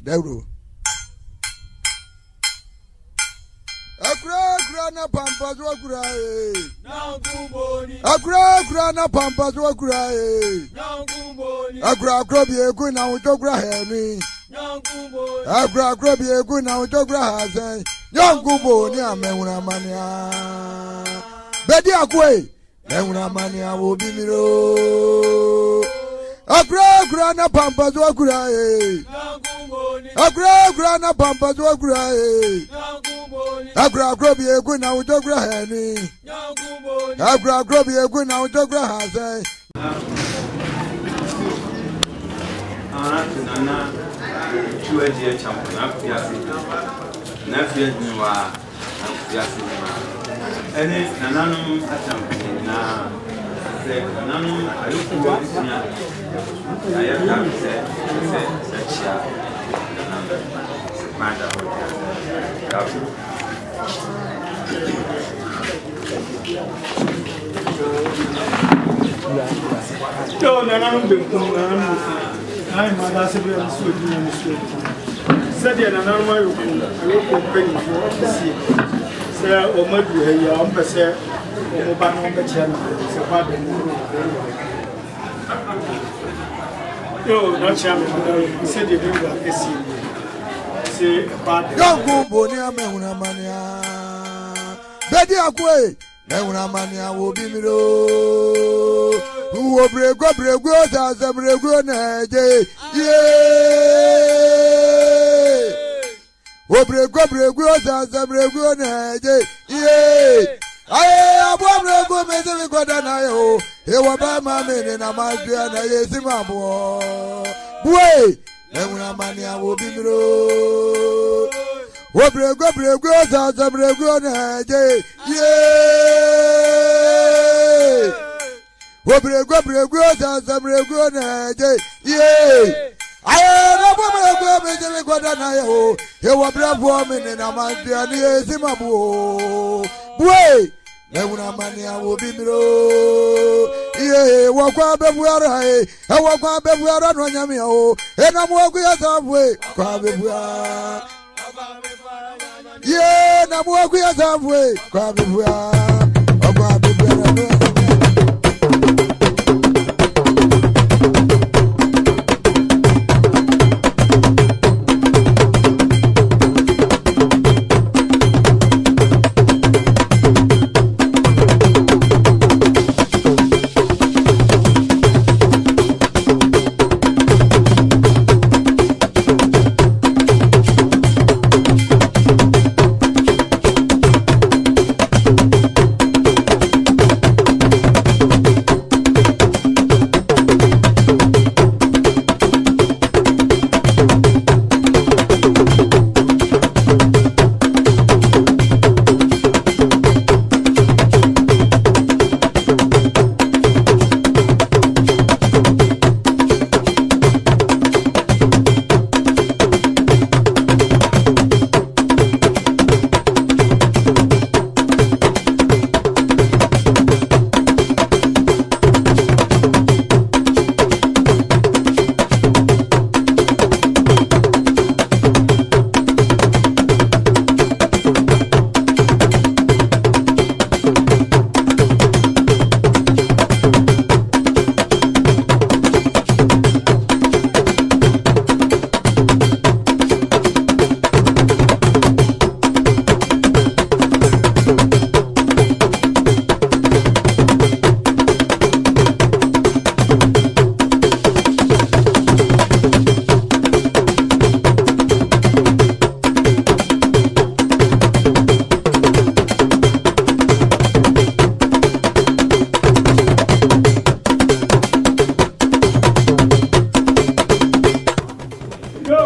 Deuro. Akra na pampas wakurae. Akra na pampas wakurae. Akra bi egu na utokra hemi. Akra bi egu na utokra hasen. Nyongubo ni amewuna mania. Bedi akwe. Mewuna mania wo bimiro. Akra na pampas wakurae. Akra na pampas wakurae. Akra bi egu na utokra hemi. Akra bi egu na utokra hasen. Nana Otuo Agyei Acheampong Kofiase na afia dwuma Kofiase ene nananum Acheampong na se nananum ayokuwa sia ayaka se chia nananum manda kafu yo nananum benkum nananum I am a Lassian Sweden. Said an anomaly of penny for the sea. Sir, or Madu, your ambassador, or Mobano Bachana, Yo, not Chairman, said you bring that this year. Say, but don't go Bonia Mehuna Mania. Betty Akwe, Mehuna Mania will be me. Who break up as a breguane, yea. Who break up as a breguane, yea. I am one of them, and got an eye. He was by my men and I might be an Ayazimabo. Way, and when a mania will be low. Who break up as a breguane, yea. Wobre as a breguane, yea. I am a woman of God, and I ho. You were brave woman, and I might be an Yazimabo. Way, Nevuna Mania will be below. Yea, walk up everywhere. I walk up everywhere on Yamio, and I'm walking as halfway. Yeah, I'm walking as halfway.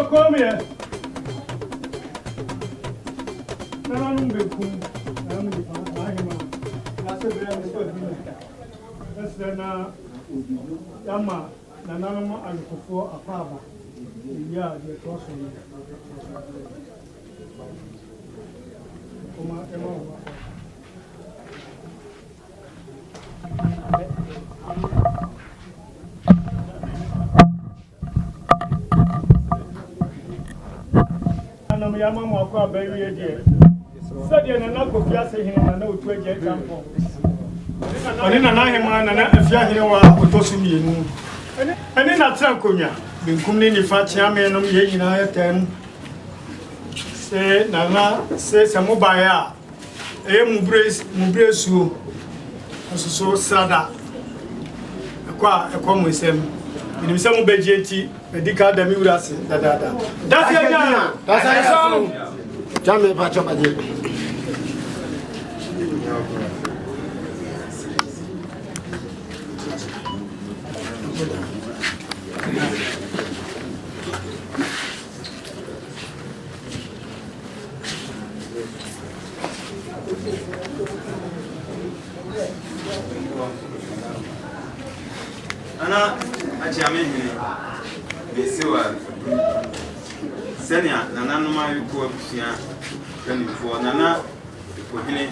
come here. Nananum bekum. I'm the man. That's a very good. That's the Yama. Nananum and Okofo Apaba. Yeah, the crossing. Yama Moko very dear. Said you are not Kofiase him and no Otuo Agyei Acheampong. I didn't know him and if you are Otuo. And in that Sankonya, been coming in Fachiam and United 10. Say Nana says a mobile. Mubresu so sada. A come with him. In some obejeti, medical demurasi, da. That's it. That's all. Jamie Pachabaji. Ana Agyei Besiwa Senia Nananuma Yuko Sia Penny for Nana Kohine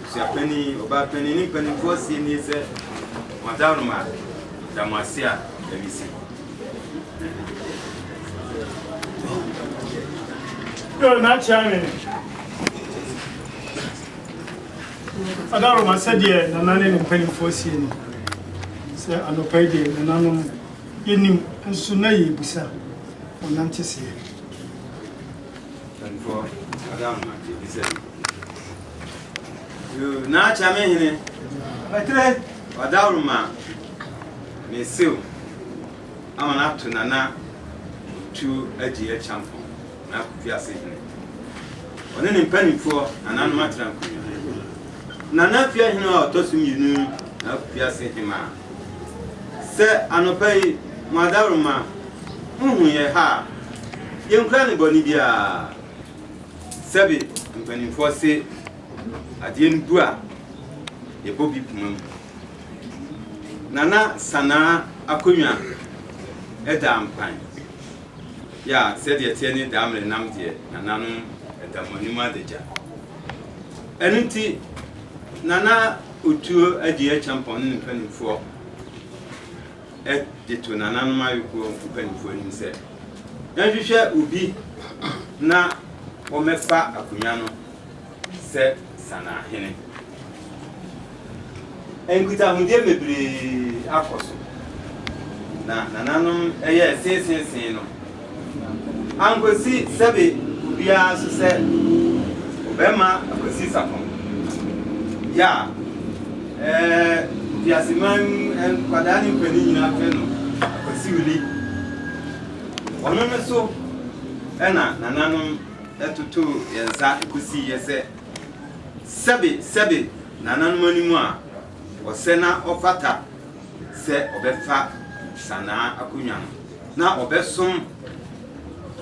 Sia Penny Oba Penny Penny for Sini se Madama Damasia Elisi. You're not charming. Adaroma said ye Nanane Penny for Sini. Say Anopede Nananum Yenim and Sunayi Bisa on Nantes. And for Adama, he said, you not charming. I tell Adaroma may seal. I'm up to Nana Otuo Agyei Acheampong. Kofiase. On any penny for an animal. Nana Pia Hino Tosum you knew Kofiase hima. Say Anopay Madaruma ye ha. Young Cranny Bonibia Sabi and penny for say at the end Bua a Bobby Pum Nana Sana Akunya Edam Pine. Ya said ye tenny damn nam dear, Nananum at the Monima de Ja. Enity Nana Otuo Agyei Acheampong in 24 at the two Nananuma you go to penny for himself. Now you share Ubi na Omefa Akunyano said Sanahene. And good time with me, Akwasi. Nananum, yes, say no. Uncle see Sabi Bia said Obama Akwasi Sarpong. Ya Yasiman and Padani Penina Feno Akwasi Wuli. One so Anna Nananum Etutu Yansa Kusi Yese Sabi Nanan Monima or Sena or Fata se Obefa Sana Akunyano. Now Obesum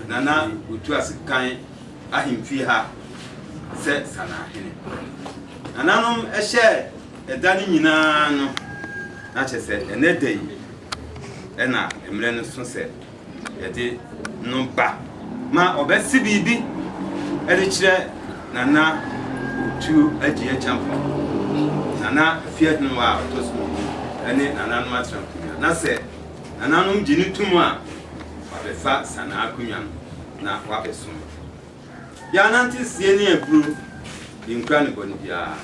Nana Otuo Agyei Ahimfiha se Sanahene. Nananum a share a danny no. Not just said a net day. Ena Emren Sunset. A day no ba. Ma Obesi Bibi Ediche Nana Otuo Agyei Acheampong. Nana feared no wow to smoke. And then Nanan Matram. Nase Nananum Jinitumwa. Abefa Sana Akunyano. Na Wapesum. Yananti Sieni and Brew in Cranibon. Ya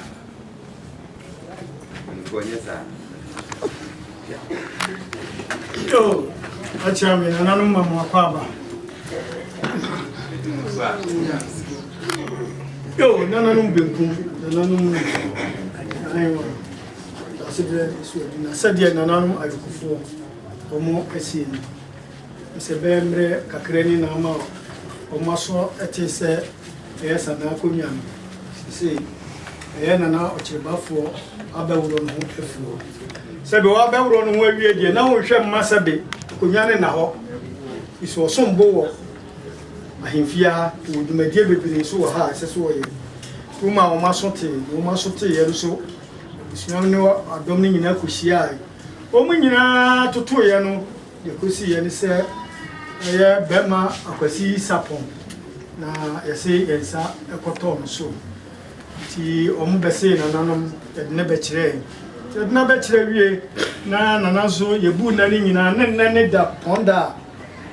Yo, Achamin, Nananum Makwaba. Yo, Nananum Bekum, Nananum. I said, Nananum Ayukufo, or more Pessin. It's a bembre, Kakreni Nama, or Maso, Etese, yes, and Nakunyan. See, Nana Ochebafo, Abelron, Hofo. Sabi Abelron, where we are now, we shall Masabi, Kunyan and Naho. It was some bow, ahemfia wodumedie bebree so wɔ ha ɛsɛ so wɔyɛ uma wɔn asote yɛ so suam ne adɔm ne nyinaa kɔhyia wɔn nyinaa toto yɛ no de kɔsi yɛ ne sɛ ɛyɛ bɛma Akwasi Sarpong na yɛsɛ yɛnsa ɛkɔtɔ no so ti wɔn bɛsɛ nananom yɛde ne bɛkyerɛ yɛde na bɛkyerɛ wie na nana so yɛbu na ne nyinaa ne da pɔnda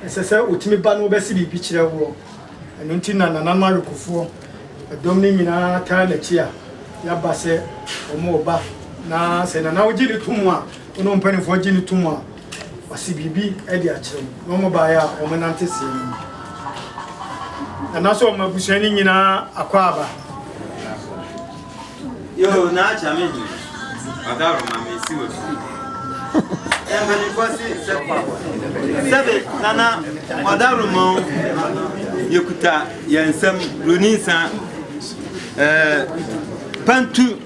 ɛsɛ sɛ otimi ba no bɛsi biribi kyerɛ wɔ ɛno nti na nananom arekofoɔ ɛdɔm ne nyinaa taa n'akyi a yɛaba sɛ wɔn ɔba na sɛ nana wogye ne tom a wɔn mpanimfoɔ gye ne tom a wasi biribi ɛde akyerɛ na wɔn baeɛ a wɔn nante sie no nana so wɔn abusua ne nyinaa akɔ aba yo na acha me adaro ma me si wo mpanimfoɔ si sɛbe nana adaro ma yekuta yɛnsɛm roninsa pantu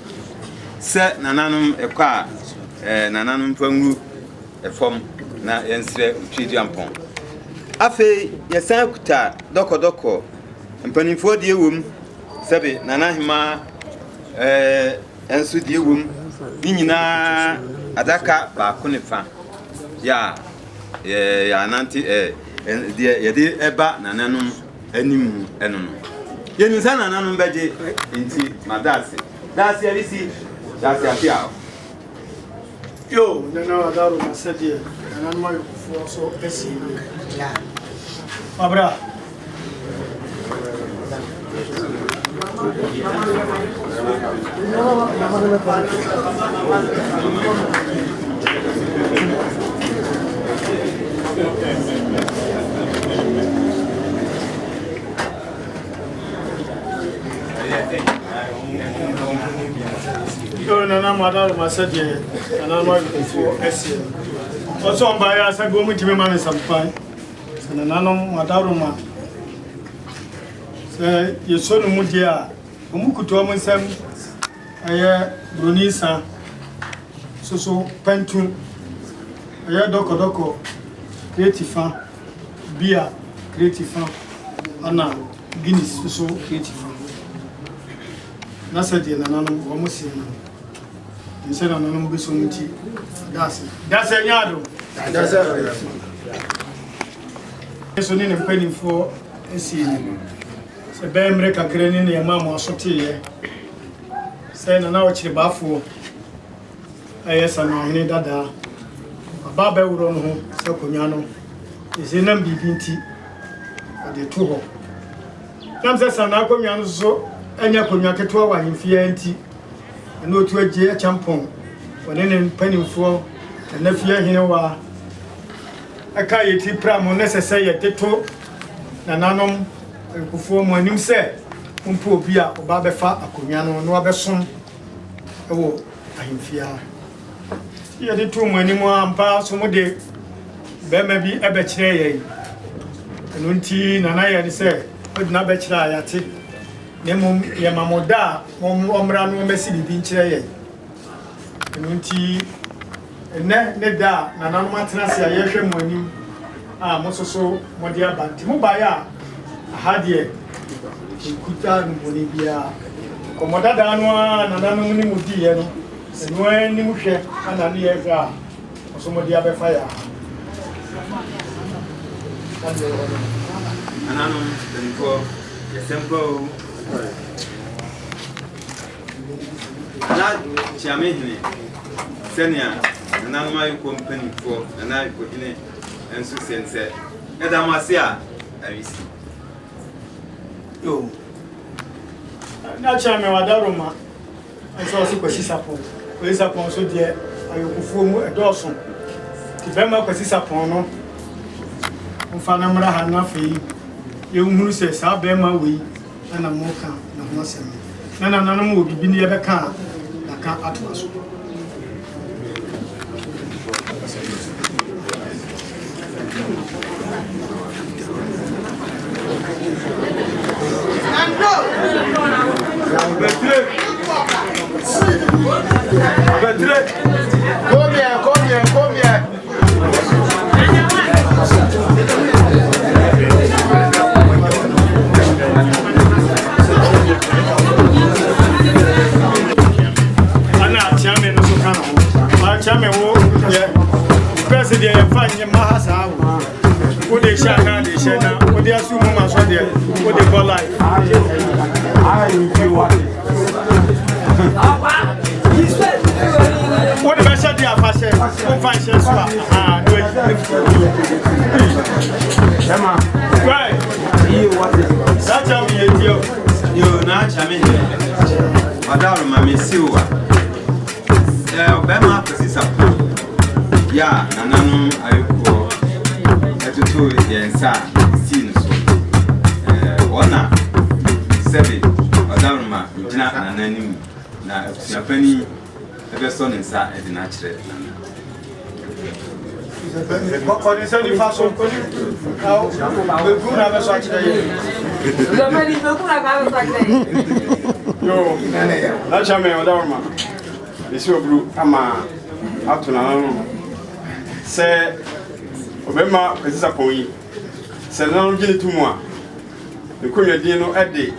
sɛ nananom ɛkɔ a nananom pangu ɛfam na yɛnsrɛ Otuo Agyei afei yɛsan kuta dɔkɔdɔkɔ mpanimfoɔ deɛ wom sɛbe nanahema ɛnso deɛ wom ne nyinaa adaka baako ne fa ya anante deɛ yɛde ɛba nananom anim ɛno no yɛnisa nananom bɛgye nti madase dase abisi dase afia yo nana adaro na sɛdeɛ nananom ayɔkofoɔ so asi abra yo nana madaro ma sɛdeɛ nananom ayɔkofoɔ asi also on by us, I go with me, man, some fine. So, nananom madaro ma. So, you saw no mudia. Umukuto amonsam aya bronisa. So pentu aya doko creative beer creative ana Guinness so creative. Na said the nananom omosi na. You said nananom be so muti. That's a yard. That's a so need a penny for a scene. So, Bemre Kakren in your mamma or sotia. Say, an hour to Bafo. Yes, I'm on Dada. A barber would on home, so Coniano is in them BBT at the two. Some says an Aconiano so, and Yaconaca 12 in Fianti, and Otuo Agyei Acheampong, when any penny for and nephew Hinawa. I can't eat pram necessary at the two, Nananom. Okofo mo anim sɛ mpo obi a oba bɛfa akonya no no abɛsom ɛwɔ ahemfia yɛde to mo anim ampa so mo de bɛma bi ɛbɛkyerɛ yɛn ɛno nti nana yɛ de sɛ ɔdina bɛkyerɛ a yɛate na mmom yɛ mamoda a ɔmmra no ɔmɛsi bibi nkyerɛ yɛn ɛno nti ɛnɛ ne da nana no matena se a yɛhwɛ mo anim a mo soso mo de aba nti mo baeɛ a hadie kuta no monibia komoda da no nana no ni mudi ye no eno ani mu hwe ana ne ye ga oso modi abefa ya anano benko yesempo na chiamehne senia nana ma yi company for nana ko hine ensu sense edamase a awisi yo na chame wadaro ma enso so kwasi Sarpong kwasi Sarpong so de ayokufo mu edoso ti bema kwasi Sarpong no mfa na mra ha na fei ye nhuru se sa bema wei na mo ka na ho asem na na mo obibi ne ye beka na ka atwa so Come here. can they share now? What they assume much what they call life. What the best idea of fashion? What fashion swap? Right. That's how we deal. You not champion. Madam, Mammy Silva. Bema Akwasi Wuli. Yeah, Nanano, I go to two yensa scenes. Ona 7. Madam, Jina and Nanim. Now, if you're penny, the best son inside is natural. Quand ils sont façon connue, beaucoup n'avaient pas créé. Yo, là jamais on dort mal. Ici au bout, ama, à tout n'importe. C'est au même moment que ça pour y. C'est non bien tout moi. Le combien de nous aider.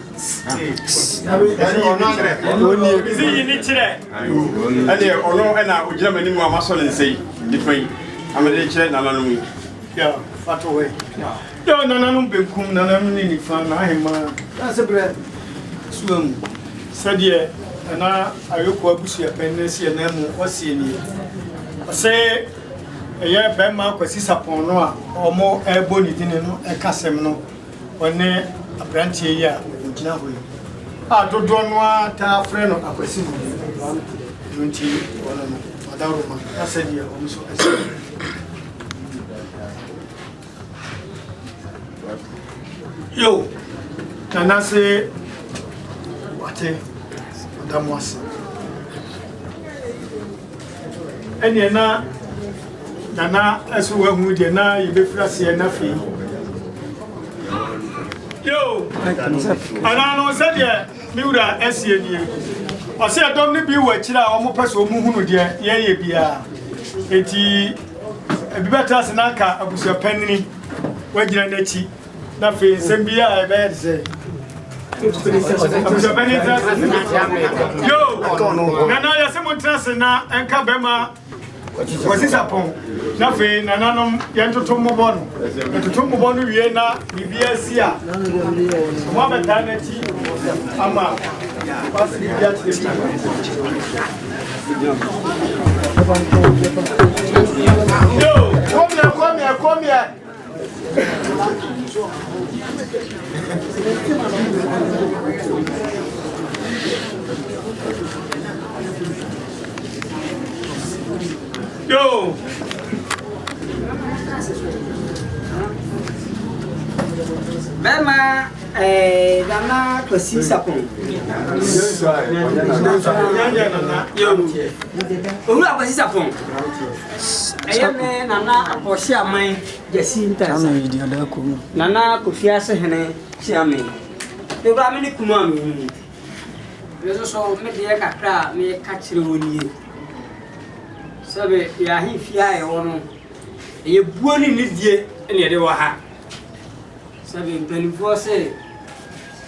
Allez, on a au jamais ni moi ma seule essaye. Different. I'm a little nananum. Yeah, fat away. Yo, nananum become nananum fan. I am that's a bread. Swim. Said ye, and I look what we see a pendency and then what's in it. I say, a year Bema was Sarpong or more airborne in a casem when they a branch here. I don't know ta friend of Akwasi Wuli. I said, yeah, almost. Yo, Nana say, what Madam was. And you're not Nana as well with you now, you be frosty enough. Yo, and I know said, yeah, Mura, SCN. I said, I don't need to be what you are almost person who dear, yeah, yeah, it's a better as an anchor, I was your penny, where you're Nechi. Nothing, Sembia, I bet say. Yo, Nana, someone trust now and Kabema was his upon. Nothing, Nanum, Yanto Tomobon, and to Tomobon, Vienna, Libia, Mama Taneti, Ama, Yo, come here. Yo, Bema, Nana Akwasi Sarpong. Otuo Agyei Acheampong. Nana Akwasi Gyasi. Nana Kofiase hene chiame. Eba me ni kuma me. Yeso so me de kakra me ka kire woni. Sabe ya hifia e wono. Ye buoni ni die ene de wo ha. Sabe mpanifo se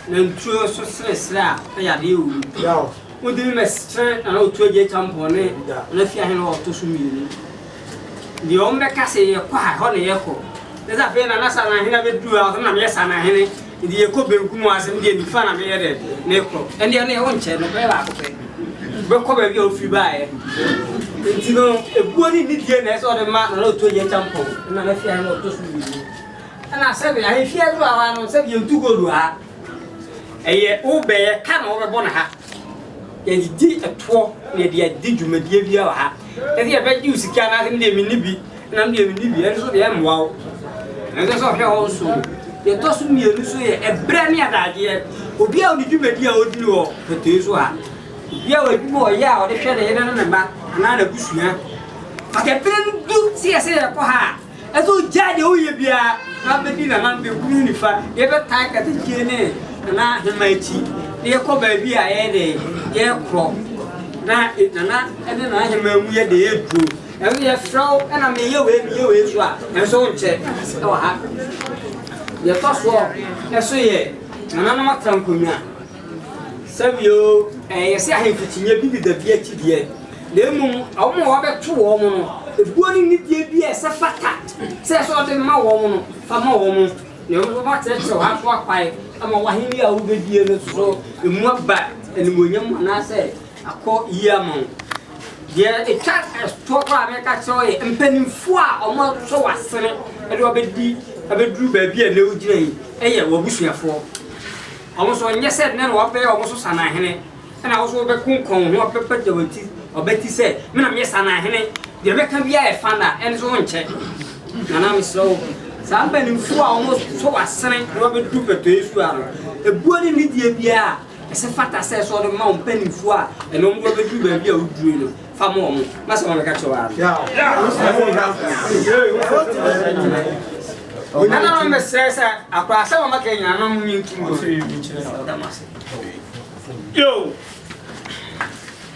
na ntuo so sresra ya de wu. yo, Wo de me stre na Otuo Agyei Acheampong ne na fia hene o to so mi. The ombe kase ye kwa ho ne ye ko. Desa fe na Sanahene be du a na me Sanahene. Ndi ye ko benku mu asem de nifa na me ye de ne ko. Ndi ne won che no be ba ko pe. Be ko be bi o fi ba ye. Ndi no ebuoni ni die na so de ma na Otuo Agyei Acheampong. Na fia hene o to so mi. Ana sabe ya fia du a no sabe ye ntu go du ha. Eye wo be ye ka na wo be bo na ha. Ye di eto ne de di dwumadie bia wa ha. Ezi ya be di sika na dem de minibi na dem de minibi enso de emwa. Enso so hwe ho so. Ye to so mienu so ye ebre ne adage. Obi a oni dwumadi a odi wo pete so ha. Obi a odi mo ya o de hwe de ye na ba na busua. Ake pren du si ese ko ha. Ezo jade o ye bia na be di na be kunu ni fa. Ye be tai ka te kiene na hemachi. Ye ko ba bi a ye de ye kro. Na ene na hemamu ye de edu. E ye fro e na me ye we so a. Enso nche. E wa ha. Ye to so eso ye na ma trankonya. Sabio ye se ahemfitinye bi da bi akidie. Na emu awo mo wa beto wo mo no. Ebuoni ni die bi e se fata. Say so de ma wo no fa ma wo mo ne wo ba tete ha so akwai ama wa hini a wo be die no so emu aba enimonyam na say akọ yi ama ye e chat to kwa me ka so e mpanimfo a omo so wasere e de obedi abeduru ba bi a ne ugina yi eye wo busuafo omo so nye said ne no obe omo so Sanahene na wo so be kunkon ho pepe jawati obeti say me na me Sanahene de be kan bia e fanda en so nche na me so sa mpanimfo a omo so wasere ne obeduru beto esu aro ebuoni ni die bia ese fata say so de ma mpanimfo a eno mo obeduru ba bia uduru no famo omo ma so me ka chowa Nana me sesa akwasa mama Kenya na mu nyinki mo so yi chire damase yo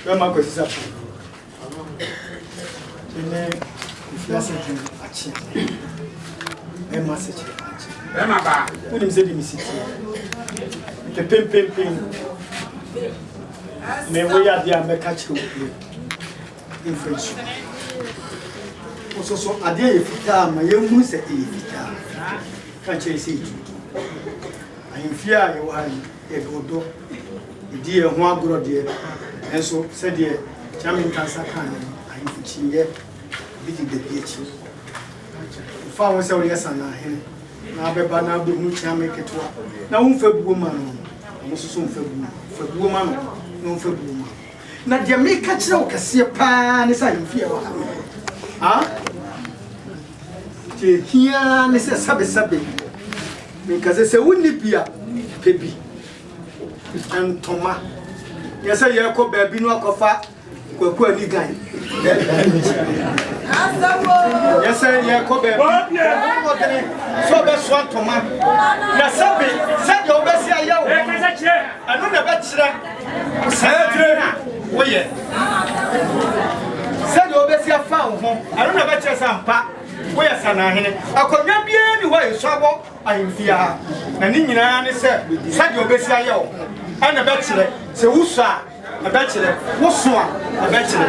Akwasi Sarpong ene iflasa tin achi e ma se chire achi e ma ba unim se di misiti ke pem me wo ya dia me ka chire in French so ade ye fita ma ye mu se e fita kan che se tu ayin fia ye wa ye godo idi ye ho agro de enso se de chamin kansa kan ayin fuchi ye bidi de biechi fa won se o ye Sanahene na be ba na be hu chamin ketwa na won fa buo ma no mo so fa buo ma no fa buo ma na de me ka kire o kase pa ne sa yin fia wa ha te hia ne se sabe because se wonni bia pebi antoma yesa ye ko baabi no akofa kwaku ani gan yesa ye ko baabi so be so antoma na sabe de obesi ayawo anu na be kire na woye de obesi afa ho anu na be kire sampa woye Sanahene akonwa bia ni woye sobo ayimfia na ni nyina ne se de obesi ayawo ana be kire se wuso a be kire wuso a be kire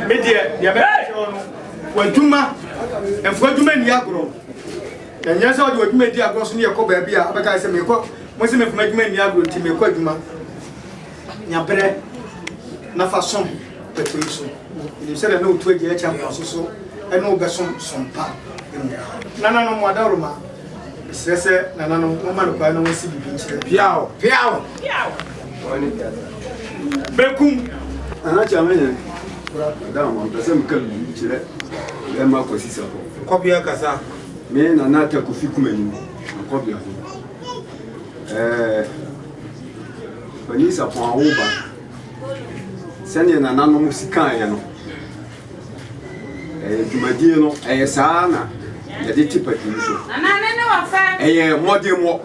me de be kire no waduma enfo aduma ni agro enya se odi aduma di agro so ne yakọ ba bia abeka se me ko mo se me fuma aduma ni agro ti me ko aduma nya bre na fa som pepe so ni se na Otuo Agyei Acheampong so eno be som pa nana no mo adaroma sese nana no mo ma no kwa no wasi bibi nchire Piao. bekum ana chamene dama pesa mkalu chile ema Akwasi Sarpong Kobia kasa. me na nata kofi kumeni akobia Akwasi Sarpong awoba sene na nanu musika ye no dumadie no sana ya de tipa so Sanahene wa fa modemo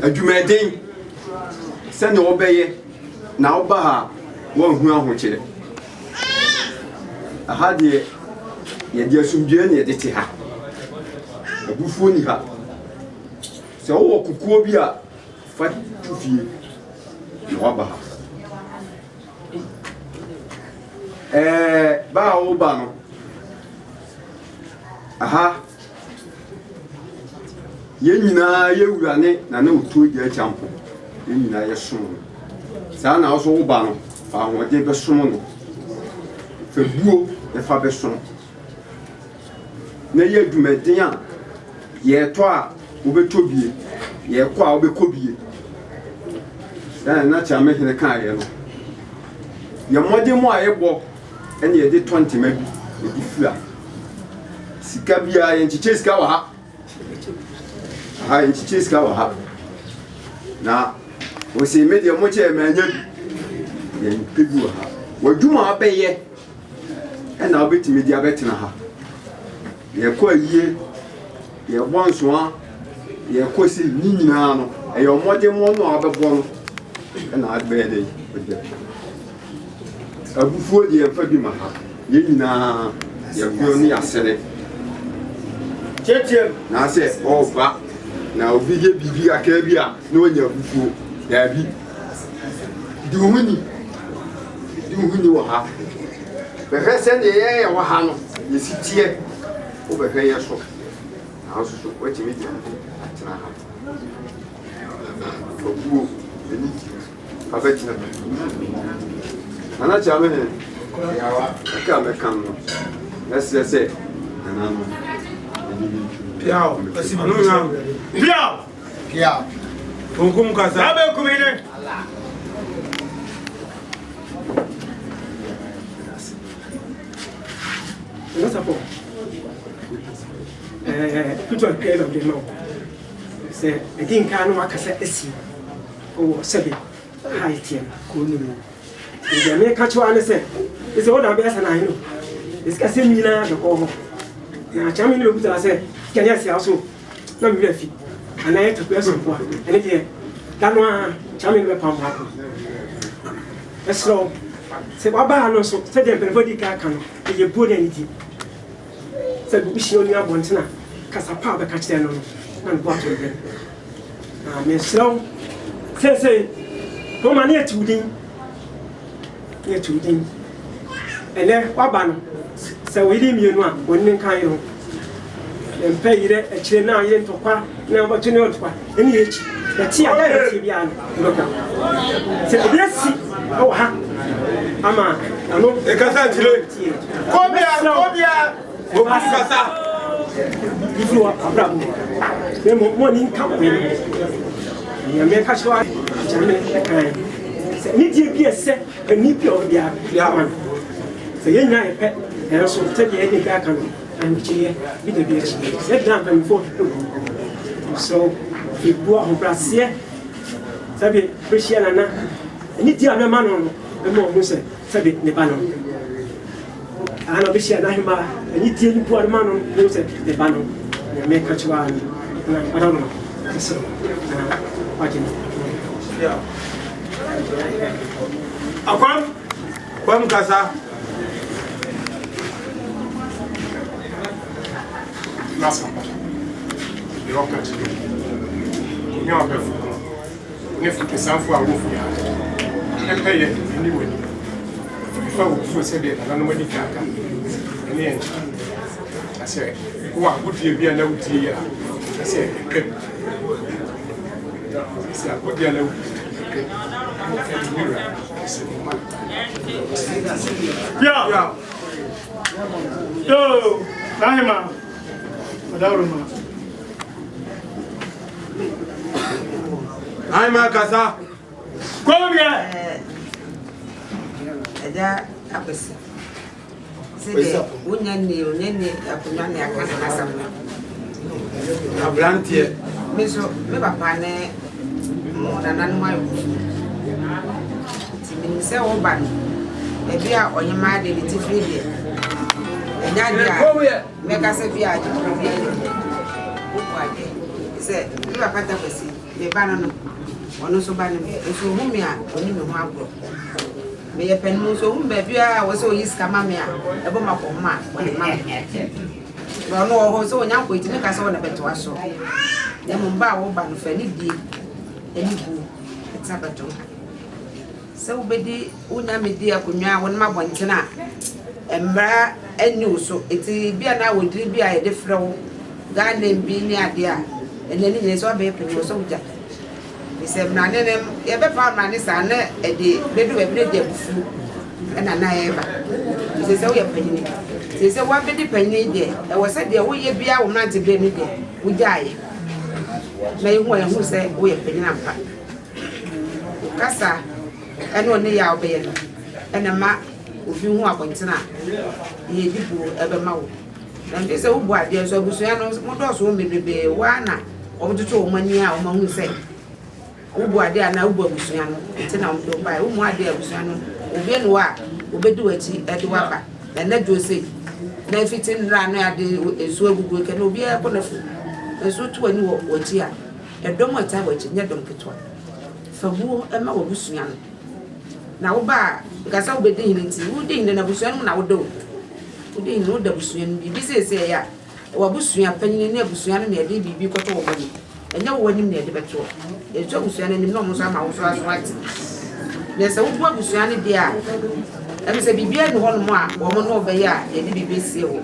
adwumaden sene obeye na oba ha wo hu ahokyere aha de ye de asumdue ne ye de te ha abufuo ni ha se wo kukuo bi a fa tufie no oba ha ba oba no aha ye nyina ye wurane na Otuo Agyei Acheampong ye nyina ye som sa na so oba no fa ho de be som no fa buo e fa be som na ye dumeden a ye to a wo be tobie ye ko a wo be kobie na Sanahene kan ye no ye modemo a ye bo ene ye de 20 ma bi ye di fua sika bia ye nchiche sika wa ha ha nchiche sika wa ha na wo se media mo che ma nya bi ye pebi wa ha waduma abeye ena obeti media betina ha ye ko ayie ye bonso a ye ko si ni nyina no e yo modemo no abebo no ena adbe dey abufuo de fa bi ma ha ye nyina ye ko ni asere cheche na se oba na obi ye bibi aka bi a na onya abufuo ya bi duhuni wo ha be hese ne ye wa ha no ye sitie over here so house so what you mean atena ha for who any abetina ana chame he yawa aka me kan no say ana no piao asibanu na piao Onkum kasa abe kumine Sarpong put on clear of the law say again can work as a sea or seven high tier kunu the me catch one say it's all the best and I know it's kasi mina the go na chami no put say can you see also na me fit and I to person for and here that one chami me pam happen slow say baba no so say dem everybody can e bold anything say bi shi oni abontina kasa pa be catch them no na go to them me slow say to mani etudin and then baba no say we dey mienu a wonni kan yo empe yire a chire na ye ntokwa na ba tuni otokwa eni echi the tia ya ti bia no loka say obesi o ha ama ano e kasa ntire kobia o kasa ifu abraham me mo ni nka ko ni ya me ka shwa jame kan ni die bi ese ni bi o bia man say ye nya e pe e so te die ni ka kan and cheer be the beach. Set down before so if you go on Brassier, Sabi, Prisciana, and it's your man on the more say, Sabi, Nebano. I know Prisciana, and it's your poor man on who said the Bano, and make a chuan. I don't know. So, yeah. Akwam kasa. Nasa you walk out today. You know about if you sound for a wolf, I pay it anyway. If I would say that, I don't know what you can. In the end, I say, what would you be a note here? I say, I would be a note. Yeah. Yo, Rahima. Ai ma kasa. Kobia. Ada Akwasi. Sede unyane apunane akana nasama. Abrantie. Meso me papa ne mo nanan mayo. Timi se wo ba no. E bia onyema de bitifri de. Enya dia. Meka se bia aji probi. Ukwaje. Se me papa ta kwesi. Me ba no. Ono so ba ne. So humi a oni me ho agro. Me ye pen mo so hum ba bia wo so yiska mame a. E bo mako ma. No ho so onya ko itime ka se wona beto aso. Ya mo ba wo ba no fa ni die. Eni bu. Etsa beto. Se wo bedi unya me die akonwa won ma bontina. Embra enu so eti bia na wodiri bia ye de frewo ga na mbi ni ade a enani ne so be pe so uja isem na ne ye be fa na ne sa na ede bedu e be de bufu na na ye ba se se wo ye panini se wa be de panini de e wo se de wo ye bia wo na te be ni de uja ye na ye hu se wo ye panini ampa kasa eno ne ya obe ye no ena ma obi hu akontina ye dibu ebe mawo na ndese wo bu ade so abusuya no mo do so mebebe wa na o mtutu o mani a o ma hu se wo bu ade na wo bu abusuya no ntina o do bai wo mu ade abusuya no obi no wa obedu achi ede wa ba na jose na fitin ra no ade esu agugu ke no obi e ko na fu esu tu ani wo ti a edom ata wa chi nya dom ketwa fa bu e ma wo abusuya no na wo ba gasa obedi hinti wo de hin na busuan na wo do wo de hin no da busuan bibi sese ya wo busuan panyin ne busuan na de bibi ko to wo bani enya wo nim na de beto e jo busuan ni no mo so ma wo so aso ati ne se wo bu busuan de a em se bibi anu ho no a wo mo no be ya de bibi sie wo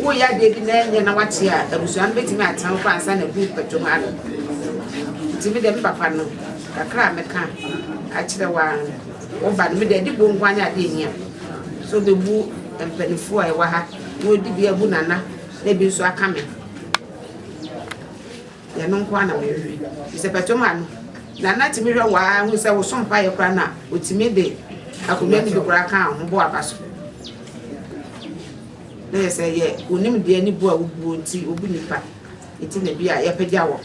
wo ya de na na wate a abusuan betimi atan kwa ansa na bu petom ha timi de papa no kakra meka a kire wa wo ba me de di bo nkwanya de nya so de bu empenifu a wa ha no di bia bu nana na bi so aka me ya no kwa na me wi se petom ha no nana timi hwe wa hu se wo sompa ye kra na otimi de akomia ni bi kra ka ho bo abaso na say ye onim de ani bu a wubu nti obu nipa eti na bia ye pagya wo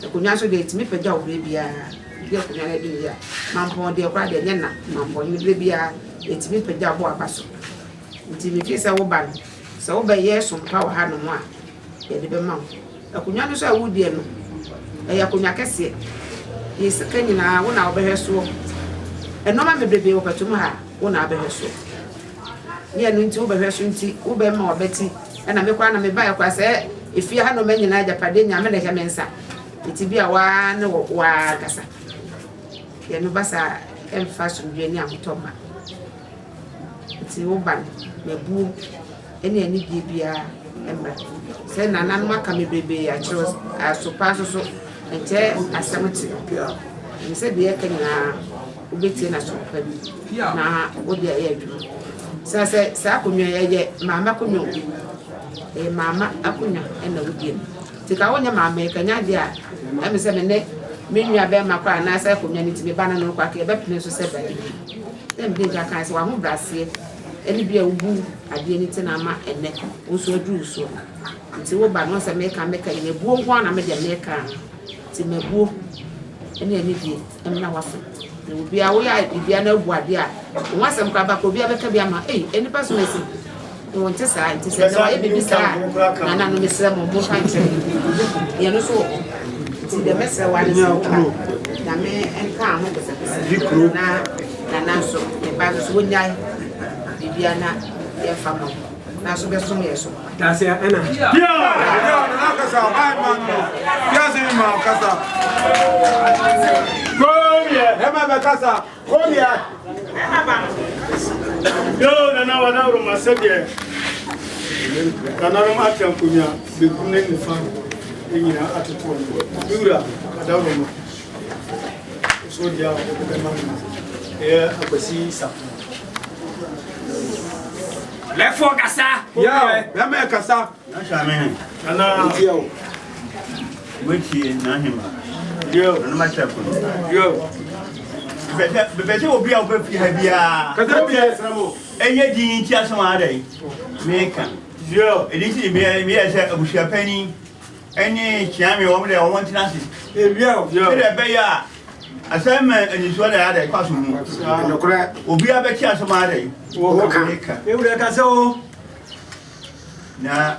akonya so de etimi pagya wo bia bia akonya na de ya mampo de kra de nyana mampo ni bia etimi pagya bo abaso nti me fi say wo ba no say wo ba ye so mpa wo ha no mo a ye de be ma akonya no so a wudie no e ya akonya kese ye sekani na wo na wo be hweso enoma me bebe wo patum ha wo na be hweso ni anu nti wo be hweso nti wo be ma obeti na me kwa na me ba ya kwa se efi ha no manyina ajapade nya me na hye mensa iti bia wa ne wa kasa ye no basa emfa so dwe ni amtoma iti wo ban me bu eni ani bia emra se na nanu aka me bebe ya chiro asopa so nche asamti ni se de kenya obeti na so pa bi na wo de ya adwu sa akonwa ye mama akonwa mama akonwa na wudie tika wonya mama kanya de a em se me ne menua be makwa na sa akonwa ni ti be bana no kwa ke be pene so se ba di dem de ja kan se wa ho brase eni bia ubu ade ni ti na ma ene wo so adwu so nti wo ba no se me ka ne buo ho na me de me ka ti me buo eni die em na wafu obi a wo ya bibia na buade a won asem kwa ba ko obi a beka bia ma eni paso mesi won te sa nti se na e bibi sa na no mesra mo mo fa nche ye no so ti de mesra wa ni so na me enka mo pese na so e ba so wonya bibia na ye fa mo na so be so me so That's it, Anna. Nakasa, ai mano. Gyasi ma kasa. Come here. Ema be kasa. Come here. Yo, na wana roma sebe. Na roma Acheamponya be kunne ni fa. Enyina atoto. Dura adawroma. So dia o be ma. Akwasi Sarpong. Lefo kasa. Ya, ema kasa. Na shame. Ana Ntiao. Wechi na hima. yo Na ma chapo. yo. Bebe obi a obefi ha bia. Kasa bi esramo. Enye din ti asoma adai. Meka. Yo. Editi me se abusua pani. Eni chiame wo de wo ntinase. Ebia. Ede be ya. Asema eniso na adai kwaso mu. Nokra. Obi a be ti asoma adai. Wo ka. Ewure ka se o. Na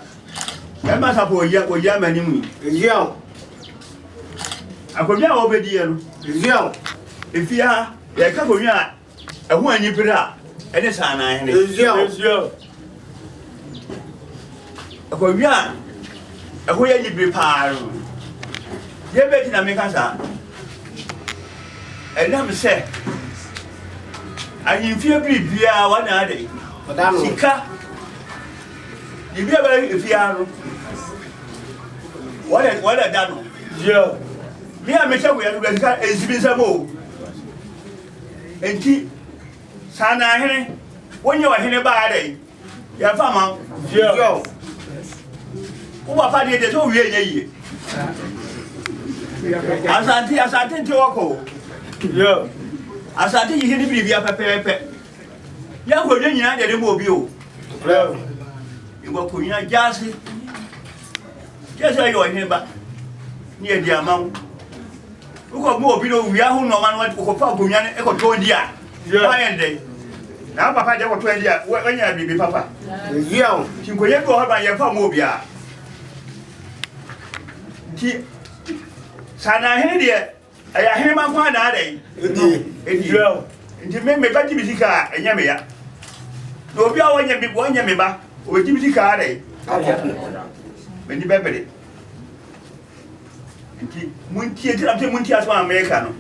ema sapo oya manimu. Ebia. Akwabia wo bedi ye no. Ebia. Efia ya ka konwa eho anyipira ene Sanahene. Ebia. Akwabia eho ya nyipira paaro. Ye beti na meka sa. Enam se anyimfia bibia wana ade. Sika. Bibia ba efia no. Wala dano. Yo. Me a mecha we ya sika ezibisamo. Enti Sanahene wonye wa hene ba ade. Ya fama. Yo. Wo papa de so wie nye yi. Asante nti wako. Yo. Asante yi hene bibia pepepe. Ya ko nye nyina de mo bi o. Yo. Iwo ko nyina Gyasi. Gyasi ayo hene ba. Ni e dia mawo. Uko mo obi no wia ho no ma no ko fa ko nyane e ko to ndia. Yo. Ayende. Na papa de ko to ndia, wanya bibi papa. Ebia. Tinko ye ko ha ba ye fa mo bia. Ti Sanahene de aya hene ma kwa na adai. Edi. Yo. Nti me ba ti bisika enya me ya. Do obi a wanya me ba, o ti bisika adai. Me ni bebere. Nti muntie ti amte muntie asma America no.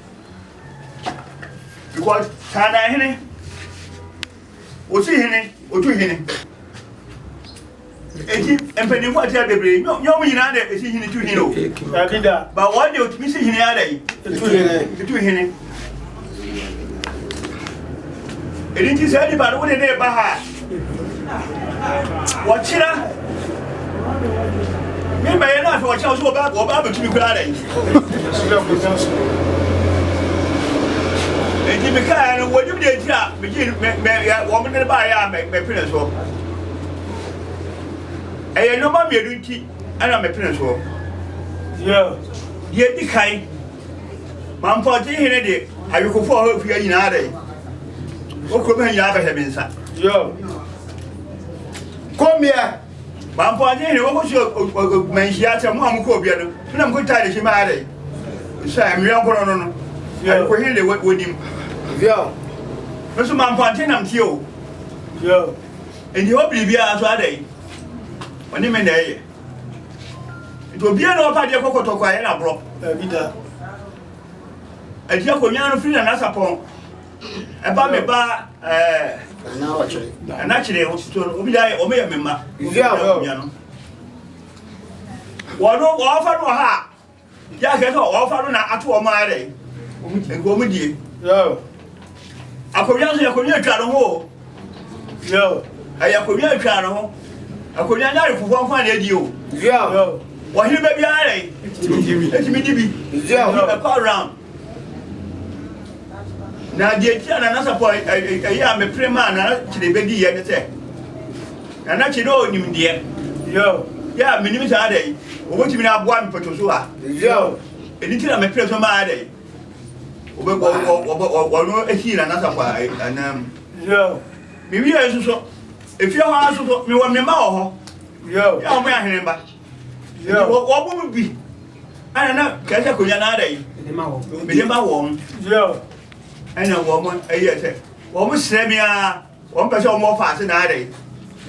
Because Sanahene o si hene, o tu hene. eti empenifo ati abebre nyomu nyina de esi hini tu hini o Abida. ba wode otimi si hini ada yi tu hini enti se di ba do de ba ha wachira me ba yana fa wachira so ba betumi kura ada yi enti me ka no wodi de enti a me ji me wo me ne ba ya me pene so eye no ma me du nti ana me pene so Yo. ye di kai man po ji hene de ayukofo ho fi nyina ada yi o ko me nyina ba he me nsa Yo. Come here. man po ji hene wo ko so menhia ta mo am ko bia no na mo ko ta de shi ma ada yi sa mi an ko no no ko hene wodim Yo. so man po ji nam ti o Yo. enti ho bibia so ada yi oni me na ye to bia no pa de kokoto kwa ye na bro Abida. enti akonya no free na Sarpong e ba me ba Now watch it. na chire o to obi dai o me ya memma Yeah. no wono wo fa no ha ya ke so wo fa no na ato o ma re ngo mu die Yo. akonya so akonya twa no ho Yo. ay akonya twa no ho akonya na re fufo fa na di o Yo. Yo. wo hiri ba bia re etimi dibi Yo. a call round na die tia na Sarpong ya me prema na chire be di ye ne se na chire o nim die Yo. ya minim sa dai o bo timi na aboa me poto so a Yo. eni tira me prema so ma dai o be o no ehi na Sarpong anam Yo. mi wi yesu so efi ho aso so mi wo me ma ho Yo. ya o me ahene ba Yo. wo bo bi ana na ka se ko nya na dai me de ma wo Yo. ana wo mo ayi se wo mo sre mi a wo mpa se o mo fa se na dai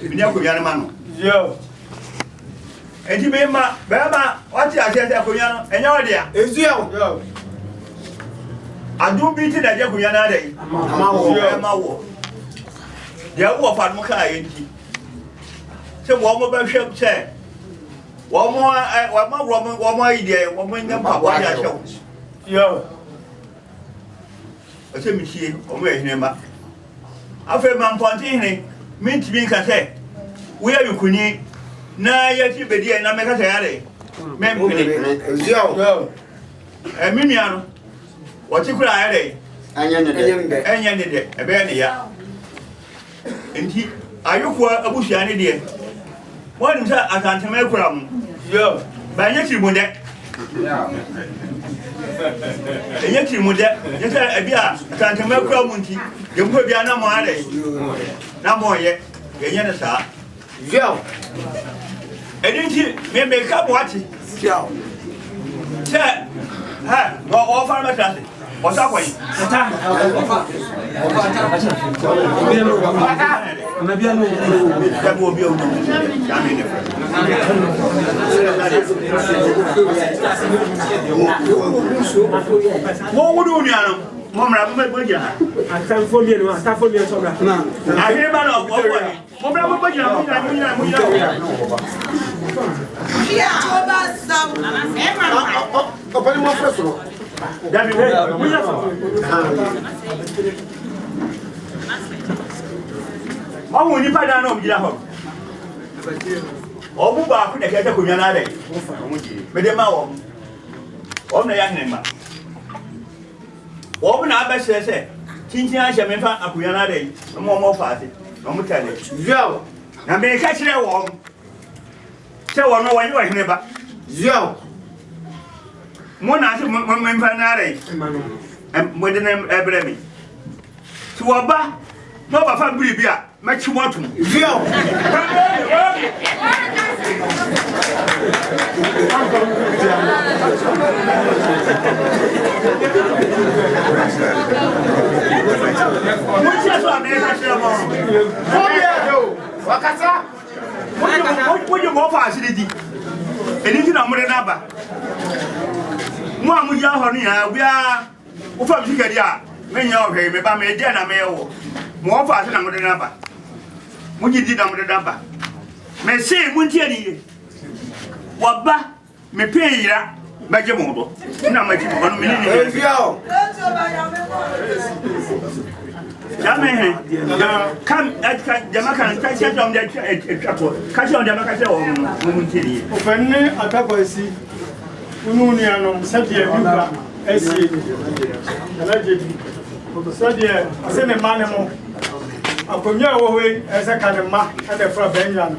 mi ne ko nya na ma no Yo. enti me ma ba ma wati ase se ko nya no enya wo dia Ezio. Yo. adu bi ti da je ko nya na dai ma wo dia wo fa no ka enti se wo mo ba hwe se wo mo ide wo mo nya pa wa ya hwe Yo. ase mi tie o mo ehine ma afa man ponti hine min tibi ka se wo ya yukuni na ya ti bedi na me ka se yare me mpini Ezio. Yo. mi mia no wo ti kura yare Anya ne de. enya ne de e be ne ya enti ayuko abushia ne de mo nim sa akantema kura mu Yo. ba nya ti mu de enye ti mu de ye se e bia akantema kura mu nti ye mpo bia na mo are na mo ye ye ne sa Yo. edinti me ka boati Yo. se ha o fa ma trase o sa kwai na bia no ya bo bi o no ya me ne wo wudu ni ano mo mra mo bo ja atamfo mi no atamfo mi so bra na ahiri ba no wo wo mo mra mo bo ja mo ja Yeah, over some. Opani mo freso. Dabi wo ya Mamu ni pada na omjira ho. Obu ba ku de kete ko nya na dai. Me de ma wo. O na ya hene ma. O na ba sese. Tintin a hye me fa akuya na dai. Mo fa ase. No mutane. Yo. Na me ka kire wo. Se wo no wo yi hene ba. Yo. Mo na se mo fa na dai. Mo de na ebre mi. Ti wo ba no ba fa biri bia ma chi mo tum. Yo. Mucha so America share mo. Come here yo. Wakasa. Wo mo fa asiri di. Eni ti na mo de na ba. Mo amu ya ho ni ya bia wo fa bi kadi a me nya o hwe me ba me de na me wo. Mo fa asiri na mo de na ba. Mo ji di na mo de na ba. me say muntiani waba me peyira baje modo na maji ono me ni Yo. Jamen kam jama kan cha dom de twato ka cha dom ka cha o muntiani ofenne Akwasi ununi ano sadia biba esi alajebi sadia asene manemo akonya wo we ese kanema ade fra benya no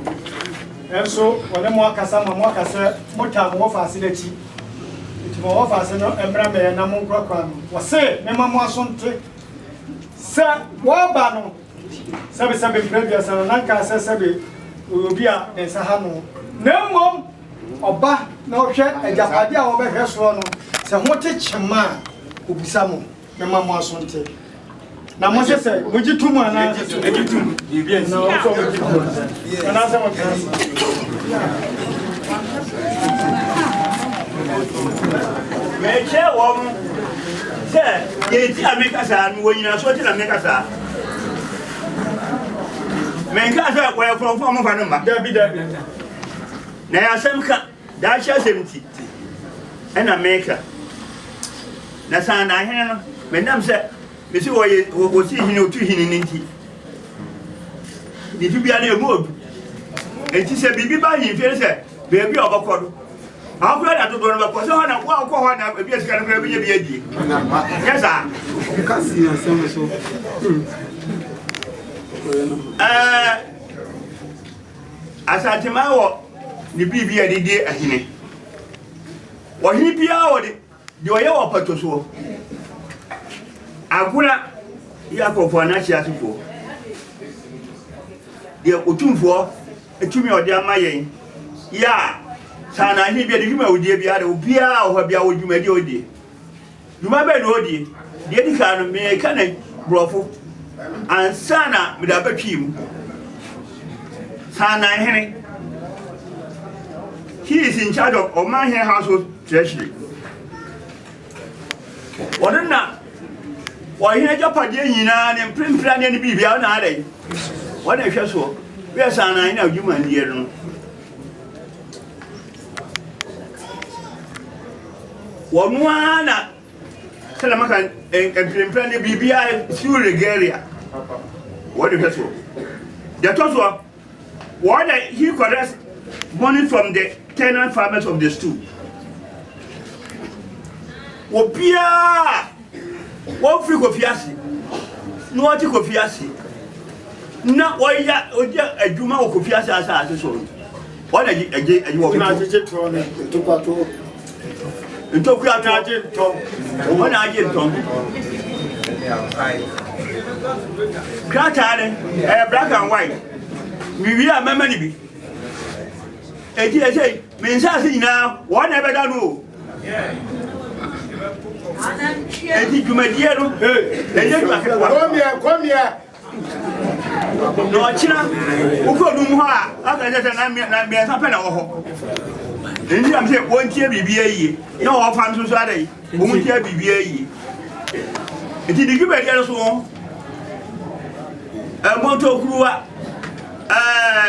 enso wole mo akasa ma mo akasa mo ta mo fa ase dachi ti mo fa ase no emra me na mo nkrakra no wo se me ma mo asonte se wo ba no sabe mbia sa na nka sabe obi a nsa ha no na mom oba na ohwe ajapade a wo be hweso no se ho te chema obisa mo me ma mo asonte na mo se mojitum ana mojitum bibia na o so mojitum ana se mo me che wo se ye ti ameka sa no nyina so ti na meka sa me nka sa ko ya from mo fa no ma da bi na ya sem ka da sha semti ena meka na sa na hene no me nam se me si wo si hini otu hini ninti di bia na emu odu enti se bibi ba hin fere se beebi obokodo akura da to do no bako se ho na wa ko ho na ebi esika no bi ye di yes ah kasi na sem so asante ma wo ni bibi ya di ahine wo hini bia wo de wo ye wo pato so aguna ya Akofo na Achiasifo de otumfo etumi ode amayen ya Sanahene bia de dwuma odie bia de obia o bia wo dwuma de odie dwuma be no odie de di ka no me ka na brofo ansana me da batwim Sanahene he is in charge of Oman household treasury wodena wa hina japade nyina ne mprimpra ne bibia na adai wona hwe so we Sanahene adwuma ndiye no wonwana kala maka mprimpra ne bibia su regalia wona hwe so the toso wona he collects money from the tenant farmers of the stool obia wo free Kofiase no what Kofiase na oya oja adwuma wo Kofiase asa so wona aje wo na aje to ne to kwato ntoku aje to wona aje to krata ne black and white mi wi amama ni bi eji ese mi nsa se nyina wona be da no eti jumadie no eje juma Come here. no china uko dum ho a aka je na mi nsa pe na wo ho eji am se wontie bibia yi na wo fa nso so adai wontie bibia yi eti di jumadie so moto kuruwa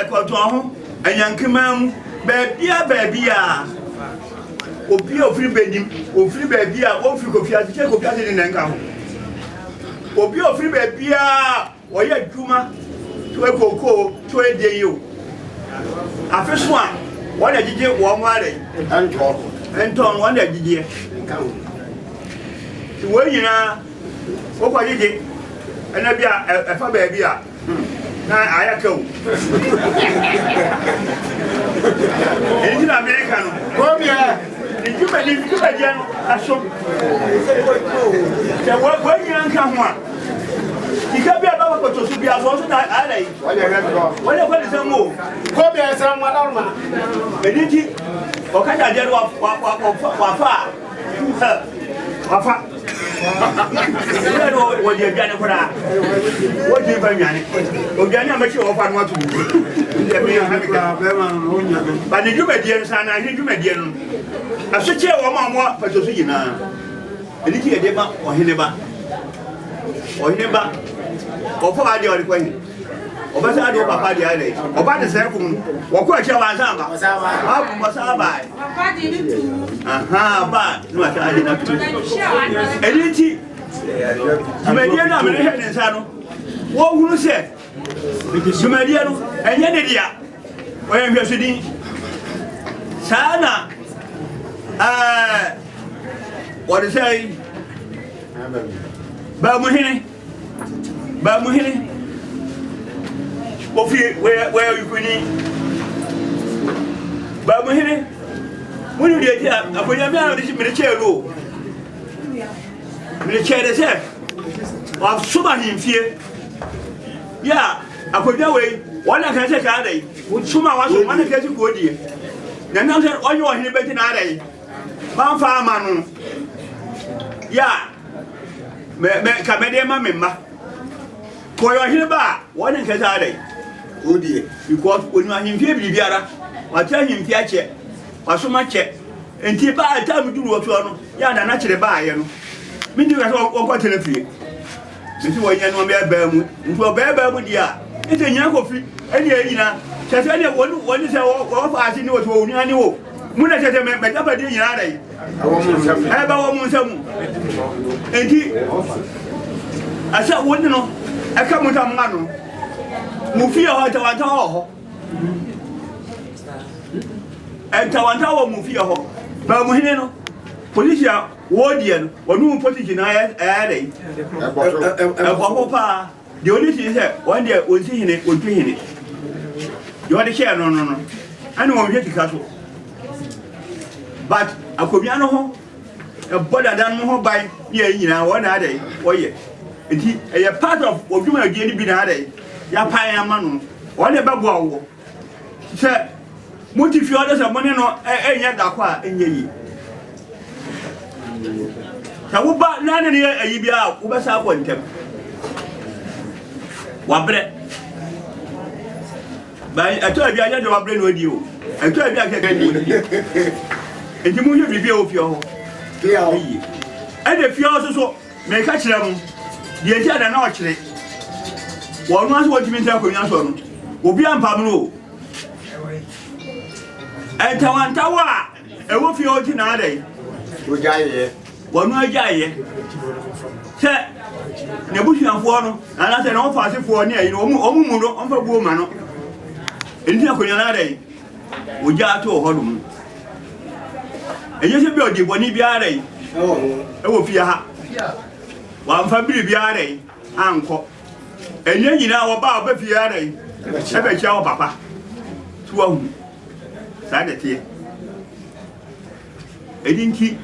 koto ho anyankemam baabia obi ofiri bedim ofiri baabia ofiri Kofiase che Kofiase ni nanka ho obi ofiri baabia oye adwuma to ekoko to edeyo afeso a wona gige wo mo are enton wona gige ti wo nyina wo kwa gige ena bia efa baabia na ayaka o eni na America no Come here. ni juba jan aso se wo nyina nka ho a ika bia ba ko to su bia so na alai wale ko le samo Come here, Sam Madalma. eni ti o ka ja je wa fa Lero wo je biane kora. Wo je ba nyane. O biane amachi wo fa no atu. Nde me ha me ka be ma no nya. Ba ne dwuma die Sanahene dwuma die no. Aso che wo ma mo pato so yina. Eni ti ede ba ohene ba. O fa ba de o ko hin. Obasa do papa di ale. Oba de Sarpong. Wako a chewa samba. Wasaba. Papa di ni tu. Aha, ba. No aka aje na tu. Eliti. Media na me he ne nsa no. Wo hunu se. Media no enye ne dia. Oye hwesudi. Sana. What is say? Ba muhini. Where you could eat? Ba muhini. When you get here, I put your man in the chair low. The chair is here. Of Sumahim fear. Yeah, I put that way. One I can take a day. Would Suma was one I can go dear. Then I'm all you are here better than a day. Man farmer. Yeah. Camedia member. For your here bar, one in Casade. Oh dear, because when you are in Fibiara, or tell him Fiache, or so much check, and Tiba, I tell me do what you are, Yana naturally buy you. Mean you are all quite a few. This is why you know me a bear, into a bear with ya. It's a young coffee, and yeah, just any one is all I know to only I know. Muna tete me betapa di nyara yi. Eba wo munsamu. Enti asa woni no eka mutamma no. Mu fie ho tawanta ho. Tawanta wo mu fie ho. Ba mu hine no. Policia wo die no. Wonu police na ya dai. Ebo pa. The only thing is one day onsi hine ontu hine. You want to share no. Ani wo hwe tikaso. But Akobiano ho a border than more by near you know 1 day or ye. And he a part of what you are getting been a day. Ya pie manu, one about wow. Sir, multi few others are money no yet aqua in ye. Tawuba none near a yibia, Ubasa one temp. Wabre. By I told you I had to brain with you. I told you I can. And you move your review of your and if you also may catch them, the entire notch. One was what you mean to will be on Pablo. And Tawantawa, a wolf your ordinary. One more guy. Sir, Nebuchadnezzar for and that's an offer for near you, Omuno, on for woman. In the Koyanade, would you to Holm? And you should be the one biare. Oh, fear. One family biare, uncle. And you know about Befiare. Have a shower, papa. Two sanity. I didn't keep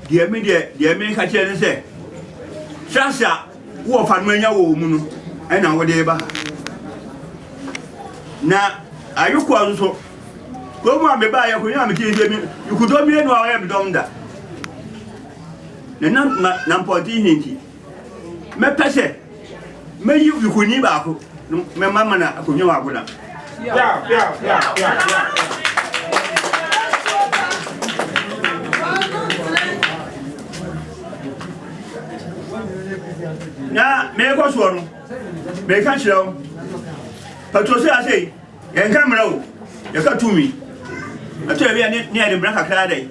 the immediate, the American say. Shasha, who of Armenia woman, and our neighbor. Now, are you quite so? Go on, be by your you could not be any I have done that. The number hinty. Me pese, may you could need back. My mamma could know about them. Yeah. Now, may I go one? May I show? But to say, I say, and come round. You got to me. I tell you, near the Branca Clade.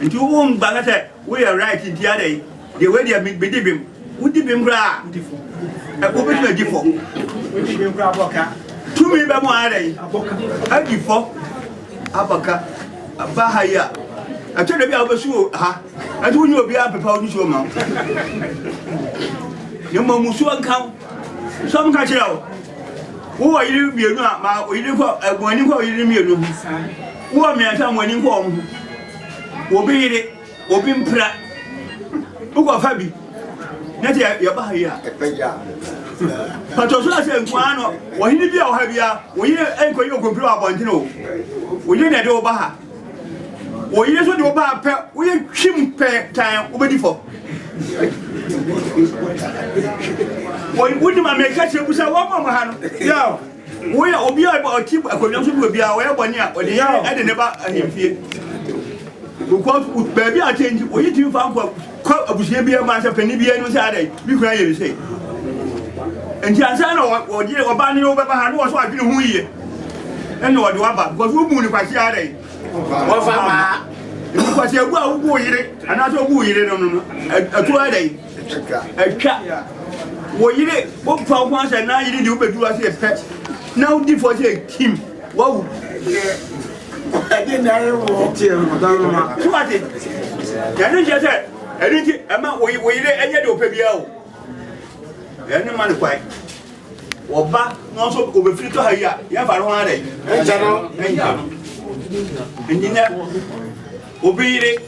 And you won't bagatelle. We are right in the other. The way they have been believing. Would you be glad? I open my default. Would you be glad? 2 million by one day. I give for Abaca, a Bahaya. I tell you, I was sure. I told you be up about this woman. Your mom was so uncount. Some catch out. Who are you? You know, we live when you go in the room. Who are me at time when you home? Obey it, open prayer. Who are Fabi? Not yet, your Bahia. But also, I said, one, when you be our heavier, we ain't going to complain about you know. We didn't do Baha. We used to do Baha, we chim pay time over before. When wouldn't I make catch up with a woman? Yeah, we are about tip. I could also be aware 1 year or the year I didn't never him. Because baby, I change. We do found a Bushabia Master Penny and Saturday. We cry, you say. And Tiasano or dear or Banny over behind was what you here. And no, do about because we moon if I see a day. What farmer? Because you're well, who eat it, and not who eat it on a 2 day. A cat. What you did, what for once and now you didn't do but do as a pet. Now, before you Kim. Whoa. I didn't know what it is. Can just say, I didn't amount where you ended your PBO. Any man quite. Or back, also over free to her. You have a one day. And you know, obey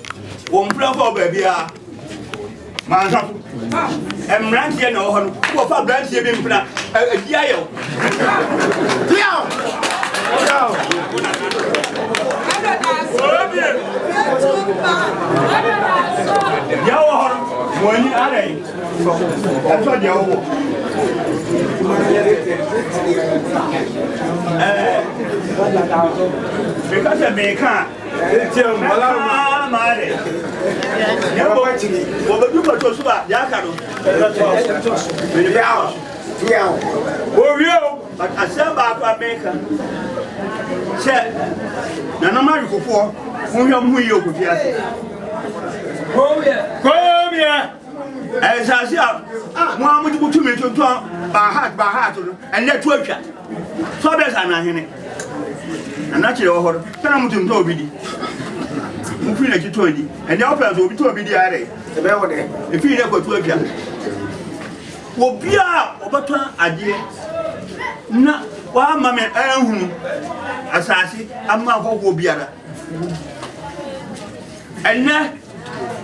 one proper baby. Man, and Randy and Owen, who are branch him in a jail. When you are that's what you're because I make her. But I said about America. Said, no matter before, who you could hear. Come here. As I said, one would put me to by heart, and let work. So there's Sanahene. And that's your time to Toby. Who feel like you told you, and the operas will be to be the area. If you never to again. Will be out of a idea. No, one mammy, Assassin, and my hope will be other. And now,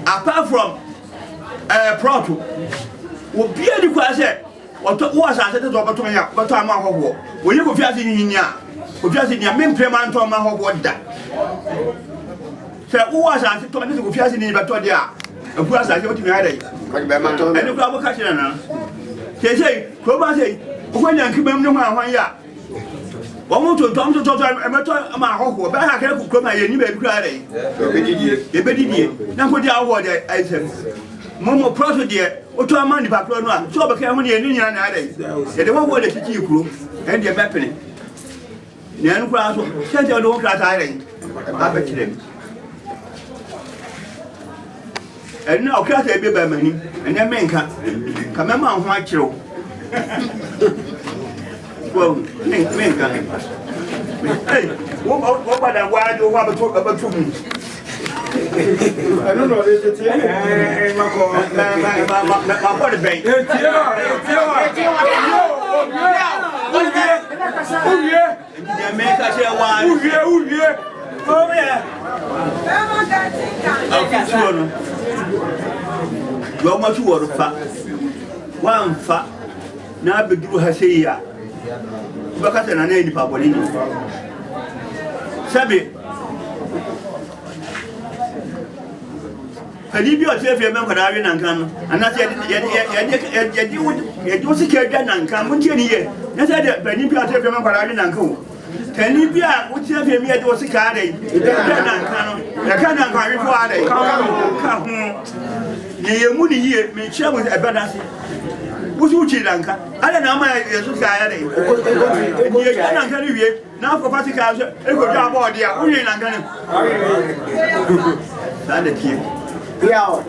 apart from Proto, will be a question. What was I said over to me, but I'm a hope. Will you go fast in ya? Just in your main payment on my hope that. So, who was I to go fast in Batodia? And who was I to me? And the global catcher. They say, Croba say, when you keep them no one ya. One more to Tom to talk my hope, but I can't come my new baby Friday. A baby, now put your word, I said. Momo Proto dear, Otuo Agyei Acheampong, so became when you're in your name. They won't want to keep you, and you're happening. Nan Cross, send your own class island. I bet them. And now, class a baby money, and then men come among white show. Well, men come. Hey, what about that? Why do you have a talk about 2 minutes? I don't know. It's my body bank. You are much water fat. One fat. Now be do her say ya. Because I need the public. Sabi. Can you be a safe member and come? And I said, you see, and come, won't you hear? Yes, I did, but you be a safe member and come. Can you be a would save me at was a card? I cannot carry for come home. You moody here, may share with a balance. Who's Uchi Lanka? I don't know my society. You cannot carry you now for Patrick. It would job all the Uli Lanka. Stand here. Yeah.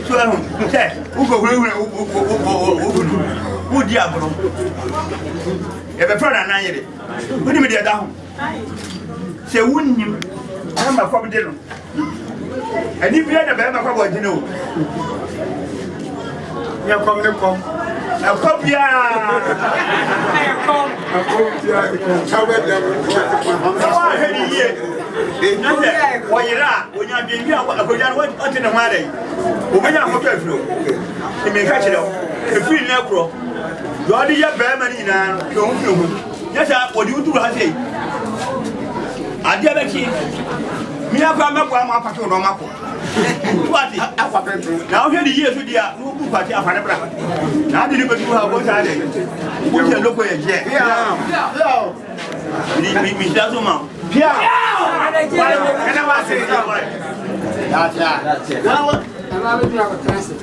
Swell, say, who go would you have? If a friend and I did it, put him down. Say, wouldn't you? I'm a problem dinner. And if you had a better problem, you know. You're coming to come. I'll come here. When you're being here, what in the matter? When you're hotel flow, you may catch it up. If you never, you are the Berman in a don't know. Yes, what you do, I say. I did a key. Me, I've got my patrol on my phone. Now, here the years with the no party of Hanabra. Now, did you have what I did? We can look at it. Yeah. Me does no Pierre. And I was saying, that's it. Now, I will have a transit.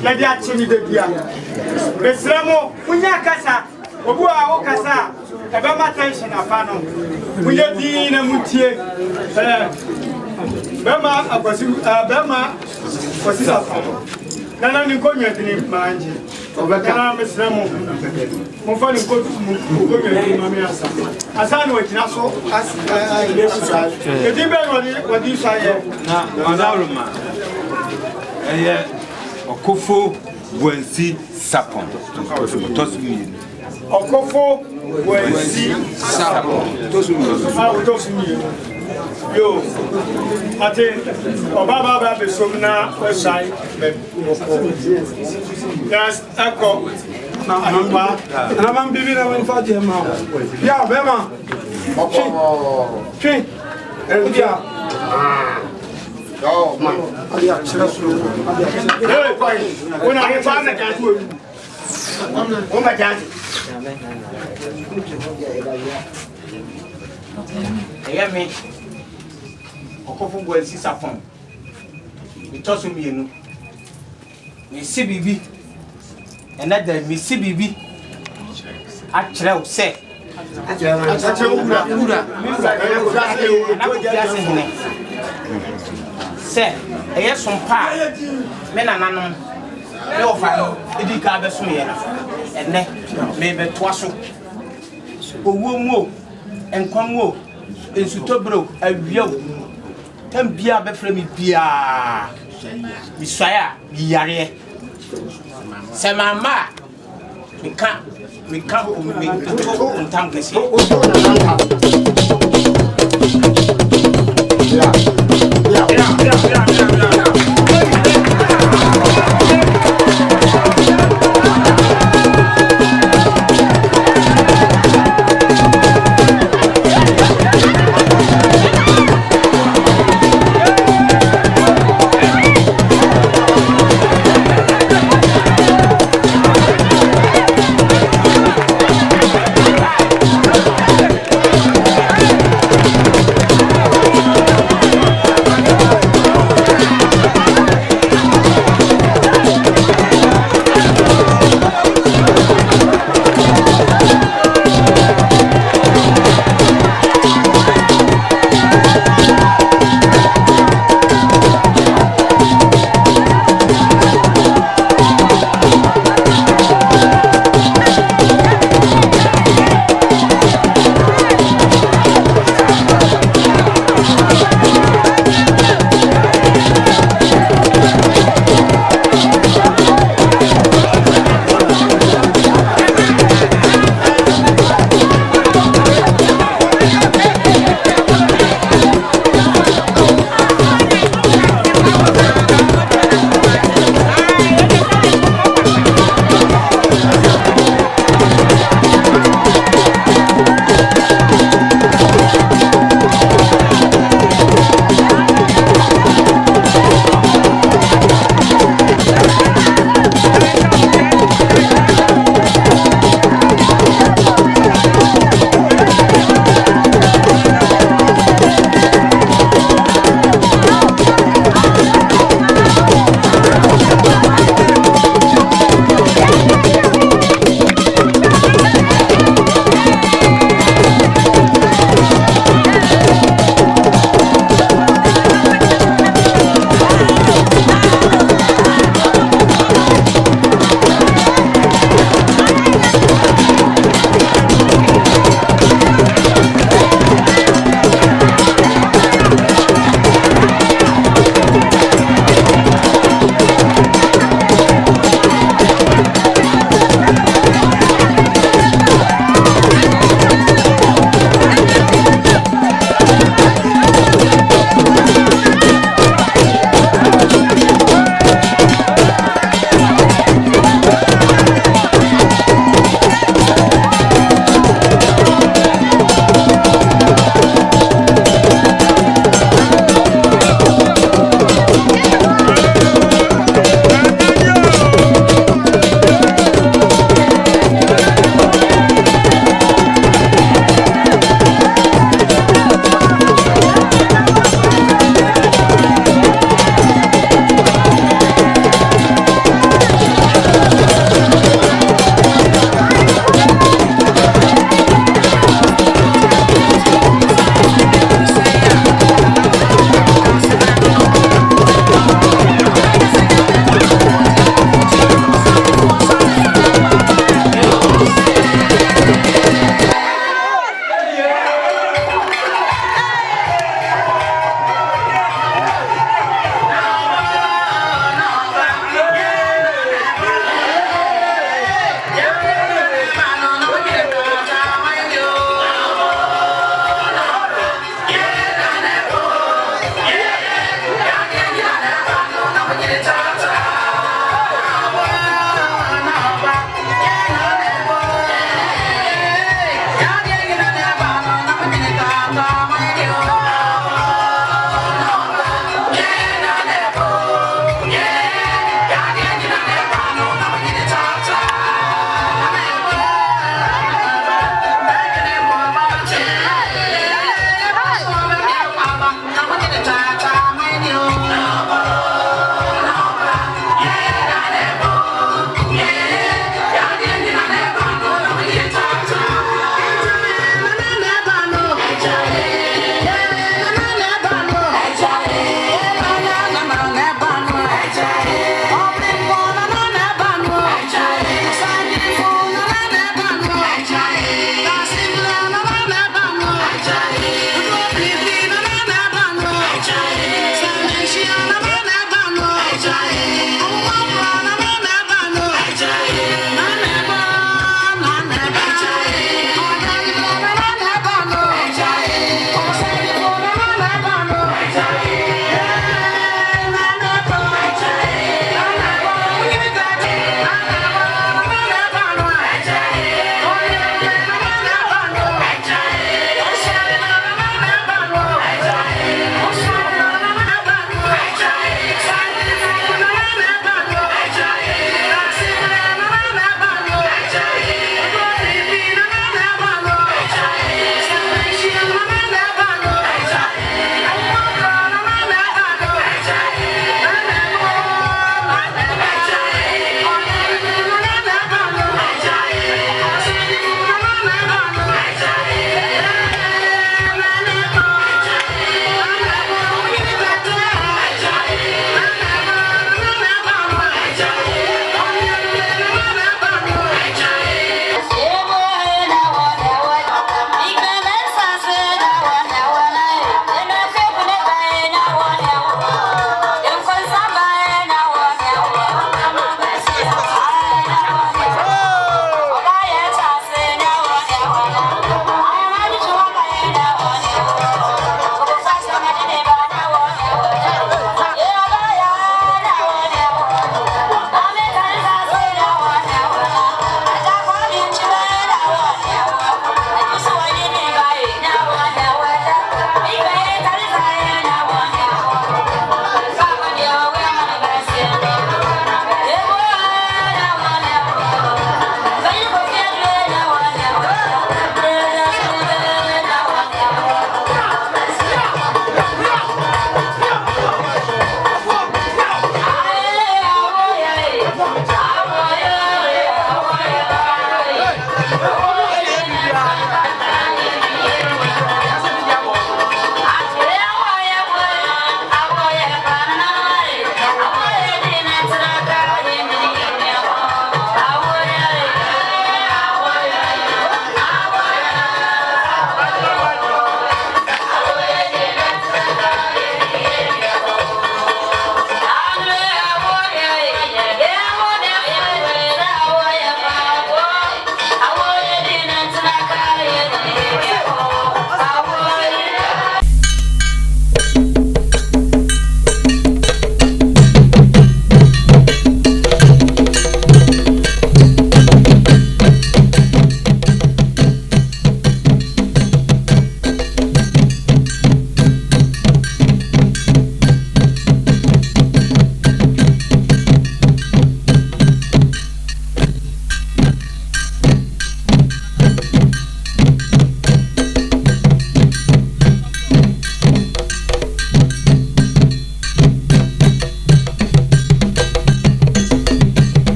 Let the action the Dia. Besremo, Munyakasa, Obua Okasa, Abama Tension Afano, Muyadina Mutie, Bama, Bama, Wasisa, Nana Niconia in Manji, Obakana Besremo, Mufani Mamiasa, Asan with Naso, as the Dibber, what you say, Manaruma. Okofo Gyasi Sarpong. Okofo Gyasi Sarpong. Yo, ate Obaba be somna website. Yes, echo. Na anamba. Na man bibi na man faje ma. Ya bema. Twi. Eldia. Oh man, ali achira suru. Hey, boy. Una he fa na kan tu. O ma jan. Eya me. Okofo Gyasi Sarpong. Mi tosu mienu. Mi si bibi. Ena da mi si bibi. Achira o se. Achira ura. Say, yes, some pa, men and anon, no fire, it got some here, and then maybe twice. O womo, and come wo, in Sutobro, a view, 10 beer before me beer. Messiah, Yare. Say, Mamma, we can't make the tank.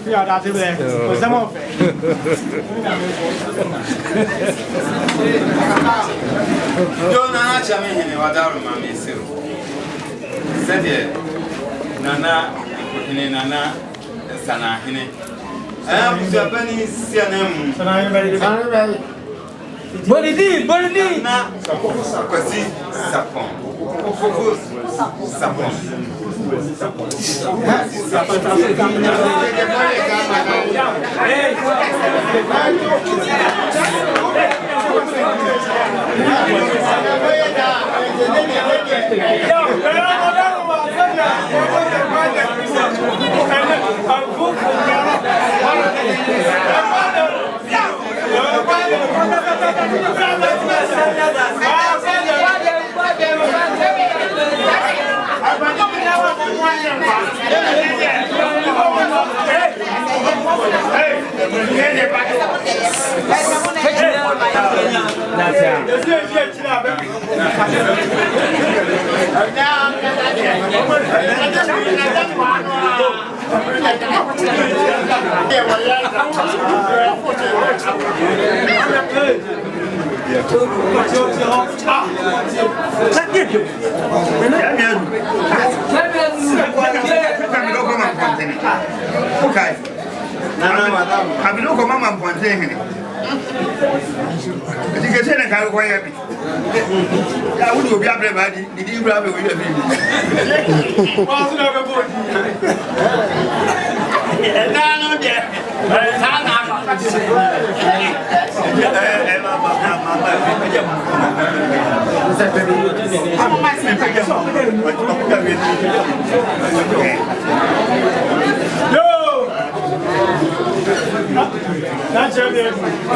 Yeah, that's it. What's the more? Don't answer me in what I remember. Said it. Nana, in Nana, Sanahene. I am Japanese Sianam. Bonnie, Akwasi Sarpong. Okofo Gyasi. Okay. Have you looked at Mamma Ponte? I think I said I can't quite happy. I would be everybody. Did you grab it with your baby? That's the come here.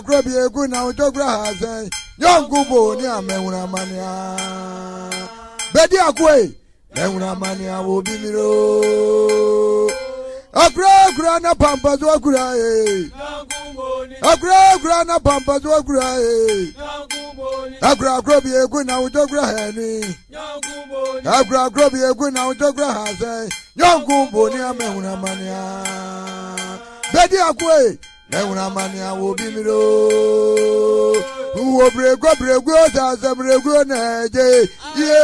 krobi egu na utogra hazen nyongubo ni amewuna mania bedi akwe mewuna mania wo bimiro akra na pampas wo kura akra na pampas wo kura akra krobi egu na utogra hani akra krobi egu na utogra hazen nyongubo ni amewuna mania bedi akwe Mewuna mania wo bimiro wo brego za brego na je ye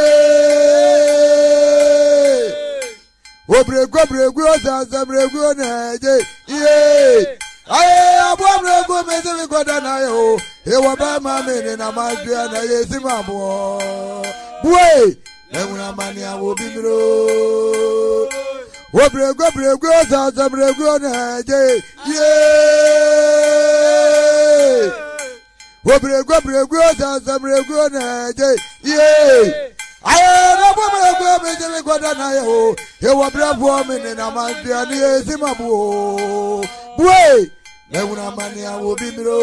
wo brego za brego na je ye aye abo brego me se goda na yo e wo ba ma me na ma dua na ye si ma bo buwe mewuna mania wo bimiro wo brego za brego na je ye wo brego za brego na je ye aye na bo brego me je goda na yo e wo bravo me na ma dia ni e si ma bo buwe mewuna mania wo bimiro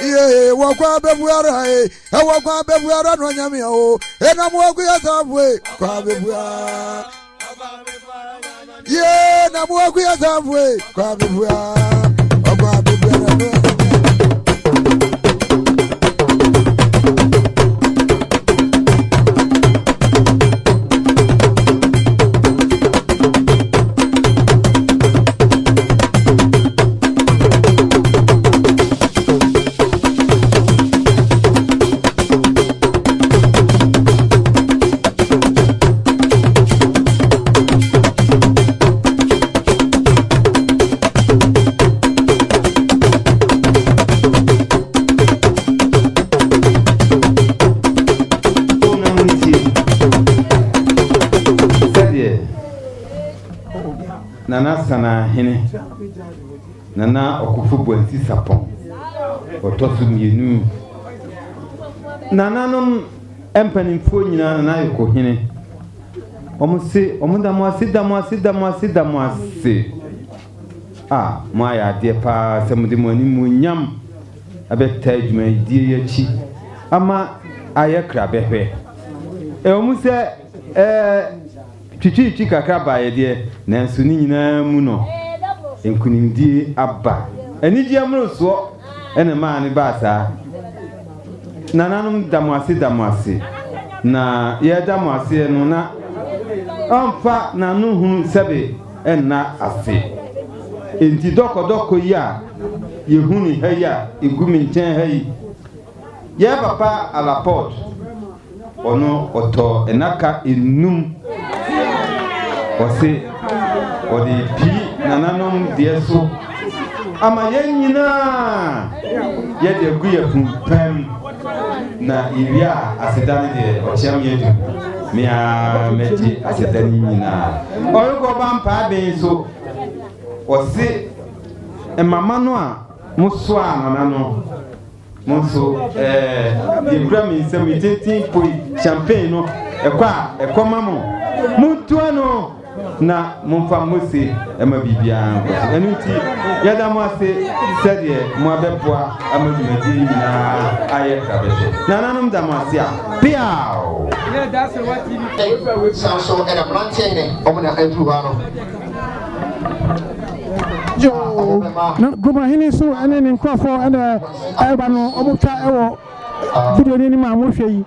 ye wo kwa bebuara e wo kwa bebuara no nyame o e na mo ku ya sa buwe kwa bebuara ye na mo ku ya zamwe kwa bibua ogwa bibua na Nana Sanahene Nana Okofo Gyasi Sarpong Otosu mienu Nana nom empanimfo nyina na yeko hene omudamwase mo aya de pa semudi mo animu nyam abeta adwuma die yachi ama ayekra behwe omuse twitwi kakra baye de nanso ni nyina mu no enkunimdie aba anigye amroso ene ma ne ba sa nananom damwase na ye damwase no na amfa nanu hu sebe enna ase enti doko ya yehuni haya igumi nchen hayi ye papa alaport ono oto enaka enum ose odi pi nananom dieso ama yenyina ye de guye pam na iria asedane de ochiam yedu mia mechi asedane nyina oyugo bampa be so ose emama no a muso a nanano muso de grami nsem teti poi champagne no ekoma mo mutu ano na mumfa mose ema bibia nko enuti yada mo ase sede mo abeboa amadumadi nyina aye kabese nananum da mo ase a piao ne da se wati ni so era plantain ne omo na kai tuba no jo na goma hini so ene ne nkofo ene eba no omo twa ewo video ni ma mo hwe yi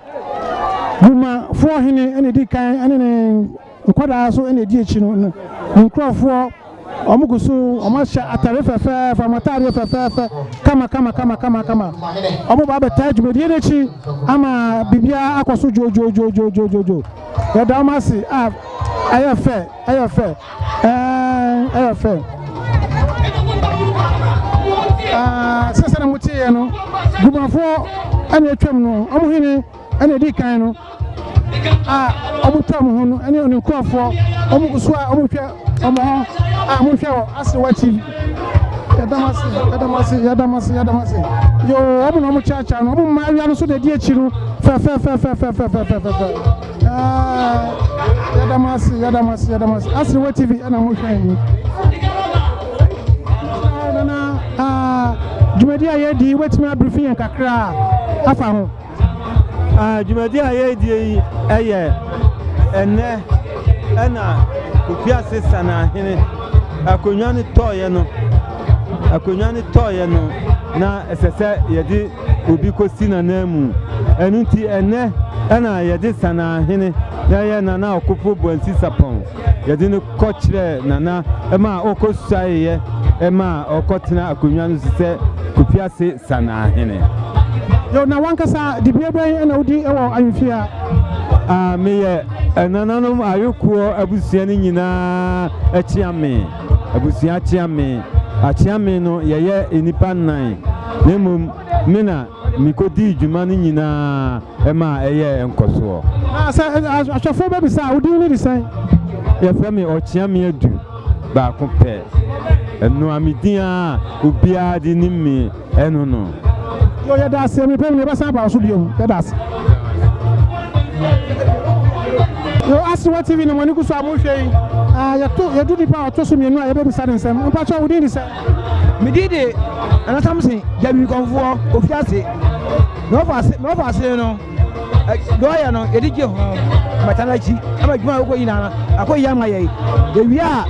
goma fo hini ene di kan ene ne nkwada so ene di echi no nkrofo omugusu omasha atare fefe famatare fefe kama omo ba beta djumedi echi ama bibia akoso jojo ya da masi ayafe sasa na mutie no gumafo ene twam no omo hini ene di kan no omutam ho no ene nkrofo omugusu omutwa omo ho mo hwe ase wati yadamasi yo omo no mo chacha no omo ma awia no so de di echi no fe yadamasi ase wati vi ana mo hwe na Jumadi aye di wetimi abrifi yan kakra afa ho. Jumadi aye di eye ene ana Kofiase Sanahene akonwa ne toye no na esese yedi obi kosi na namu enunti ene ana yedi Sanahene ya Nana Okofo Gyasi Sarpong yedi ne kochre nana ema okosuaye ema okotena akonwa no sise Kofiase Sanahene yo na wankasa di bebe na udi ewo ayufia meye nananom ayukuo abusuani nyina achiame abusuani achiame no yeye enipa nan nemum mina mikodi dwumani nyina ema eye enkoso asafo be bisa udi ni disan ye frame ochiame adu ba ko pe enu amidia obia di nimi enu no yo ya da se mi pe mi ba san ba so biom ya da se yo Akwasi TV no mani kuso amohwe ya do dipa otoso mienu a ya be bisa nsem mpa cho udi ni se medide ana samsin jami konfo Kofiase no fase no do ya no edije ho matanachi ama djuma ko yina akoyi ya maye de wia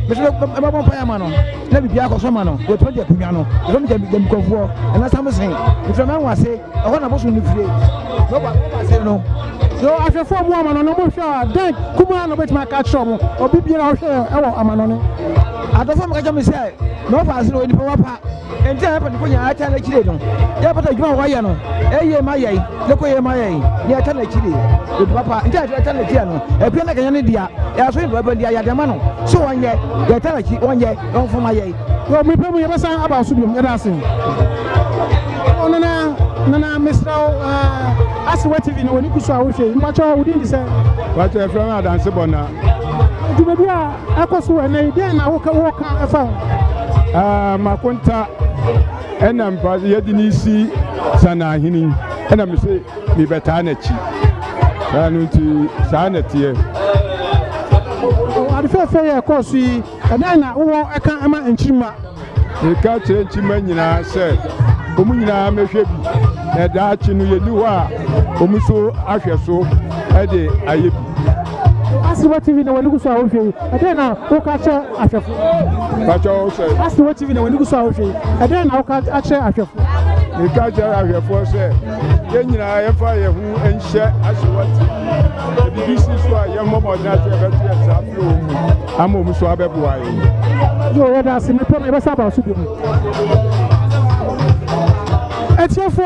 beso babo pa ya ma no na bibia ko so ma no we project kunwa no do jami konfo ana samsin iframa wase ho na boso ni fire no ba fase no yo afefo mu amano no mo hwa dan kuma no betima ka tro mo obi bia ho hwe ewo amano ne adofo me ka jami se no fase no ni pa wapa enti ha pa ni konya ata na kire no ya pata djuma wa ya no eye maye le ko ye maye ni ata na kire o papa enti ata na kire no e pia na kanya ne dia ya so ndo ba dia ya de ma no so wonye ya ata na kire wonye on fo maye yo mi pe mu ye besan aba so biom ya da sin nana Mr. Akwasi TV no woni kuso awohwe mbacho udi ndi se wacho efra na dance bona djumadi a akoso we na ide na woka efa makonta enam pa yedi nisi Sanahene enam se mi beta na chi anunti sanatie adifefe ye koso yi na wo eka ama enchirima e ka chere enchirima nyina se omu nyina mehwe bi na da chi no yedi ho a omu so ahwe so e de ayebi Akwasi TV na wani kuso awohwe na woka che ahwefo bacho se Akwasi TV na wani kuso awohwe na woka che ahwefo e ka che ahwefo se ye nyina ye fa ye hu enhye Akwasi bibisi so a ye momo na che be tie sa flo mu ama omu so abebo aye yo ya da se me pe me sa ba so bi mu etiefo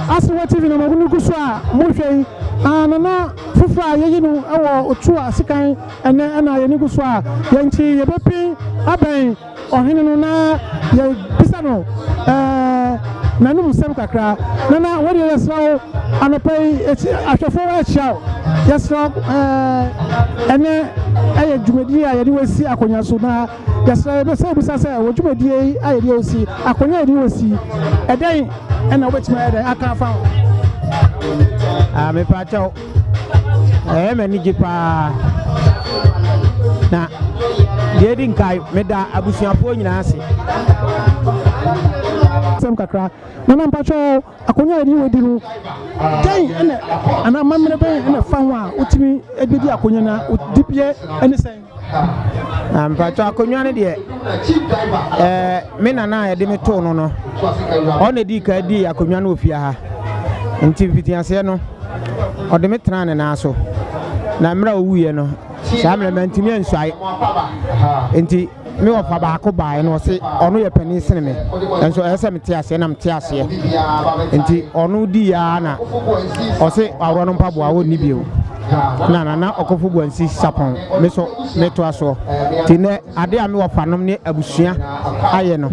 Akwasi TV na wani kuso a mohwe nana fufa yeyinu ewo Otuo asikan ene na yenigu so a yenchi yebepi aben ohene no na ye bisa no nanum sem kakra nana wodi yesrawo anopai ahwefo achao yesrawo ene aye djumadi a yedi wasi akonya so na yesrawo be se bisa se wo djumadi aye di osi akonya yedi osi eden ena wetima eden aka fa me pacho meni jipa na dedi nkai meda abusuafo nyina ase sem kakra na mpacho akonya edi wediru dai ene ana mamre ben ene fa ho a utimi ebedi akonya na dipie ene sen mpacho akonya ne de me nana ye de me to no on edi ka di akonya na ofia ha nti fitiase no ode me tran na so na mra owuye no sa mra mantimi ansuai nti me ofa ba ko bae no se ono ye pani sene me enso ese me tiase na me tiase nti ono di ya na o se awro no mpaboa woni bio na Okofo Gyasi Sarpong me so me to aso ti ne ade a me ofa nom ne abusua aye no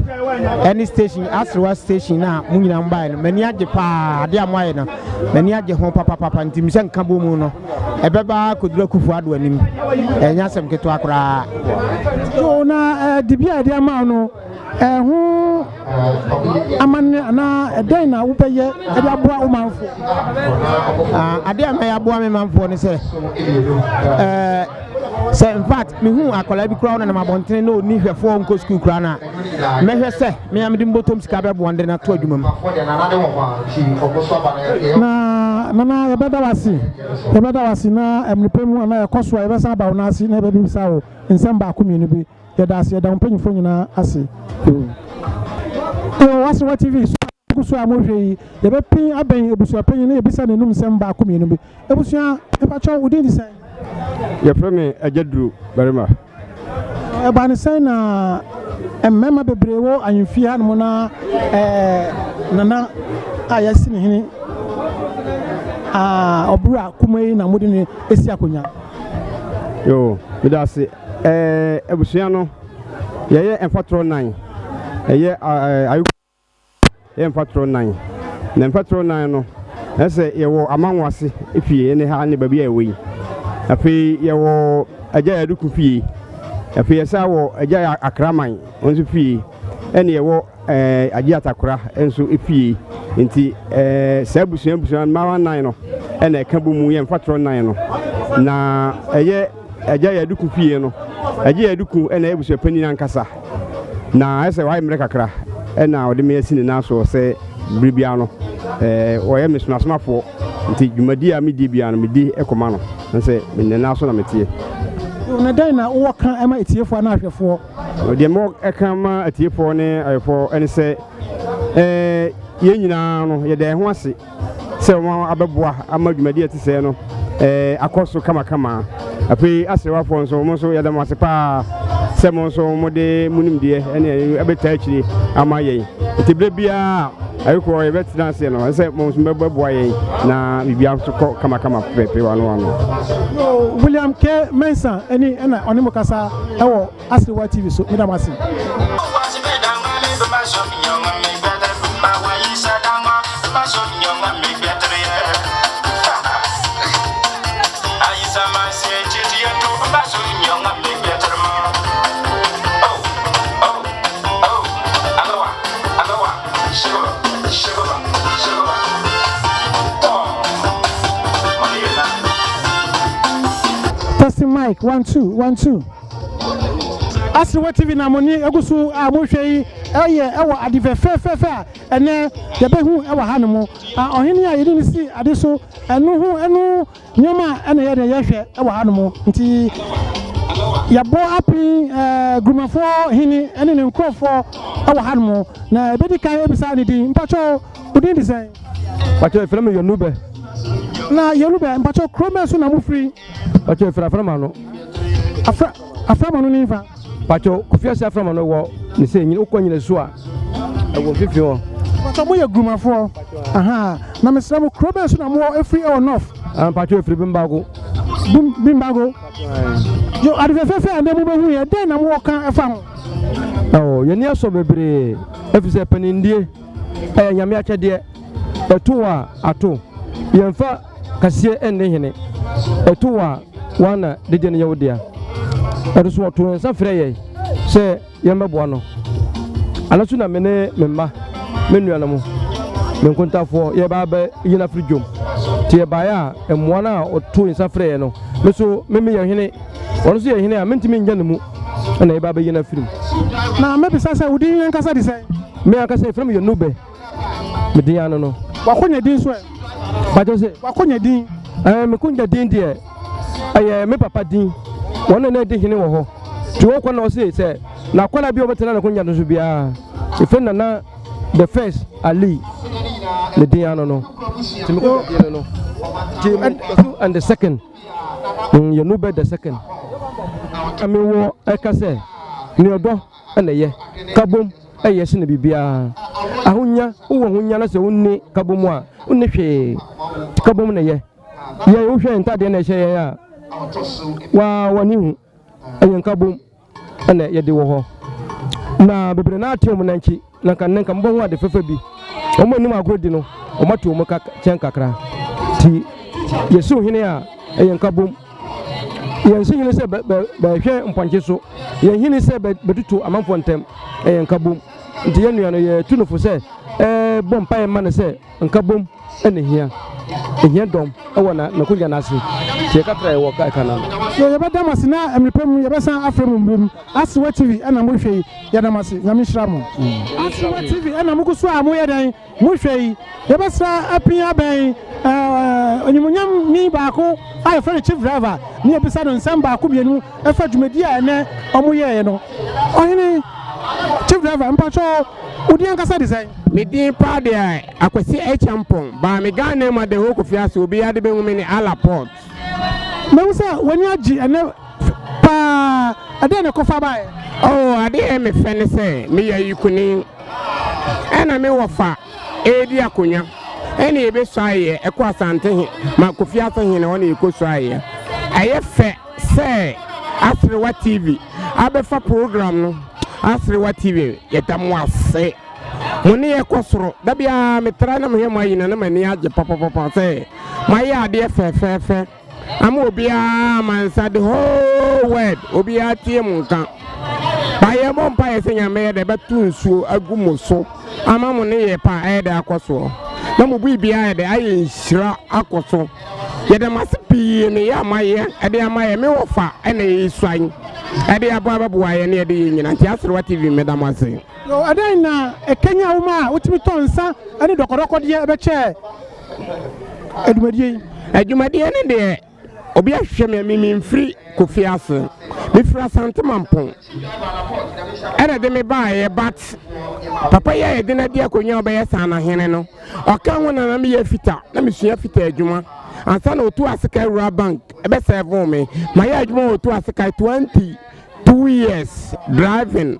any station Asrewa station na munyina mbae no mani age pa ade a mo aye no mani age ho papa nti mse nka bo mu no ebeba kodura kufu ado anim enya sem keto akra so na dibia ade ama no ho amane na eden na wo beye ade aboa wo manfo ade ama ya aboa me manfo ne se say in fact me hu akola bi kura na mabonten no ni hwefo nko school kura na me hwe se me am di mbotom sika be bonde na to adwuma na nana yebeda wasi na emnipemu na ekoso yebesa ba wona asi na be bi sa wo nsem ba akomienu bi yeda asi yeda mpanyifo nyina asi wasi wa TV so amohwe yi yebe pin aben ebusua panyin na yebisa na num nsem ba akomienu bi ebusua epacho udin di san ye frame Agyaduru barima eba ne san na emmema bebrewo anfie ha no na nana ayasi ne hini obura kumai na mudi ne esi akonya yo bidase ebusua no ye emfatro 9 ye ayu ye emfatro 9 na emfatro 9 no ese ye wo amanwase efie ne ha ne babi ayi afi ye wo Agyei Aduku fie afi ye sa wo Agyei Akraman onso fie ene ye wo Agyei Atakora enso efie nti sabusua mawa 9 no ene ekabu mu ye emfatro 9 no na eye Agyei Aduku fie no Agyei Aduku ene ebusua pani ankasa na ese wa imre kakra ena ode me asi ne naso se bribia no oye mesunasmafo nti dwumadi a medi bia no medi ekoma no nse me naso na metie na dai na wo kan ema etiefo na ahwefo ode mo eka ma etiefo ne ayefo ene se ye nyina no ye de ho ase se wo abeboa ama dwumadi ati se no akoso kama afi asewafo nso mo so ye de mo ase pa semo so mo de munimde ene abeta akiri amaye etibre bia ayiko ye betina se no se mo so beboa ye na bibia so kama pepe wano no William K Mensa eni ena onimo kasa ewo Asewa TV so midamasi Testing mic 1 2 Asewa TV na moni egusu amohwe yi ewo adive fe ene de behu ewo hanumo ohini a yedi ni si ade so enu nyoma ene ye de yehwe ewo hanumo nti yabo api grumafo hini ene ne nkrofo ewo hanumo na ebedi kan ebisa ne di mpacho udin di sen pacho efrem Yonube na Yonube mpacho kromesu na mufri pacho efraframa no aframa no nifa pacho Kofiase aframa no wo ne se nyi okonyine so a ewo fifi ho pacho mo ye grumafo aha na mesramo kromesu na mo efri or north pacho efri bimbago yo adifefe ande mo behu ye den na mo kan efa ho ye ni aso bebre efise panindie nyame akyede eto a ato yemfa kasie enne hene eto a wana de ne yewdia eruso to ensa frɛ ye se yemeboa no anaso na mene memma menua mo menkontafo ye ba ba yina fridjom tie ba ya emmoa na oto ensa frɛ ye no meso meme ye hene wono so ye hene a mentimi nya ne mu na ye ba ba yina frim na mebisa se udi yan kasa di se me akasa frɛ me Yonube me din ano no wakonya din so ba jo se wakonya din me kunya din de me papa din wona na di hene wo ho ti wo kwa na o se na kwa na bi obetena na kunya no so bia ifenna na the first Ali le din ano no ti me ko di no ti and the second Yonube the second ami wo ekase ni odo na ye kabom eyesi na bibia ahonya wo honya na se wonni kabom a wonni hwe kabom na ye wo hwe ntade na hye ye a wa wani hu eyen kabom na ye de wo ho na bebre na atem na nki na kan nka mbon wa de fefa bi o mo nim agodi no o mato mo ka chen kakra ti yesu hene a eyen kabom yen sin hene se be hwe mponche so yen hene se betutu amanfo ntem eyen kabom nti yenua no ye tunufo se bompa e ma ne se nkabom ene hia ehia dom ewo na kunya na ase tie katra ewo ka kana yo yebeda mase na emrepem yebesa afrem mbem Asewa TV ana mo hwei yeda mase nyame hira mo Asewa TV ana mo kuso a mo yedan mo hwei yebesa apia ben onyumunyam ni baako I friend chief driver ni ebisa no nsem baako bienu efa dwumadi a ene omo ye no ohene chief driver mpacho udi ankasa design me din pa de Akwasi Acheampong ba me Ghana ma de ho Kofiase obi ade be humi ni alaport me usa wani agi ene pa ade ne kofa bae oh ade me fene se me ya yikuni ena me wofa edi akonya ena ebe so aye ekwa asante he ma Kofiase he ne wona ekoso aye aye fe se Asewa TV abefa program no Asewa TV yetamu ase muni ekosoro da bia metra na me hema yina na mani age papa se my ade fe am obia mansa the whole word obia tie munka baye bompa yesenya me de betu nsuo agumoso ama mo ne ye pa e de akoso na mo bibia e de aye nhira akoso ye de masepi ne ya maye e de amaye me wofa e na yesuan e de abababu aye ne de nyina nti Asewa TV medamase yo adan na Kenya uma utimi tonsa ani dokoroko de ebe che adwumadie ne de obi ahwɛ me mfiri Kofiase me fra Santimampong era de me baaye but papa ya de na de akonya obeye Sanahene no oka ho na me ya fita na me sua fita adwuma ansa na Otuo Agyei Bank ebe serve me my adwuma Otuo Agyei 2 years driving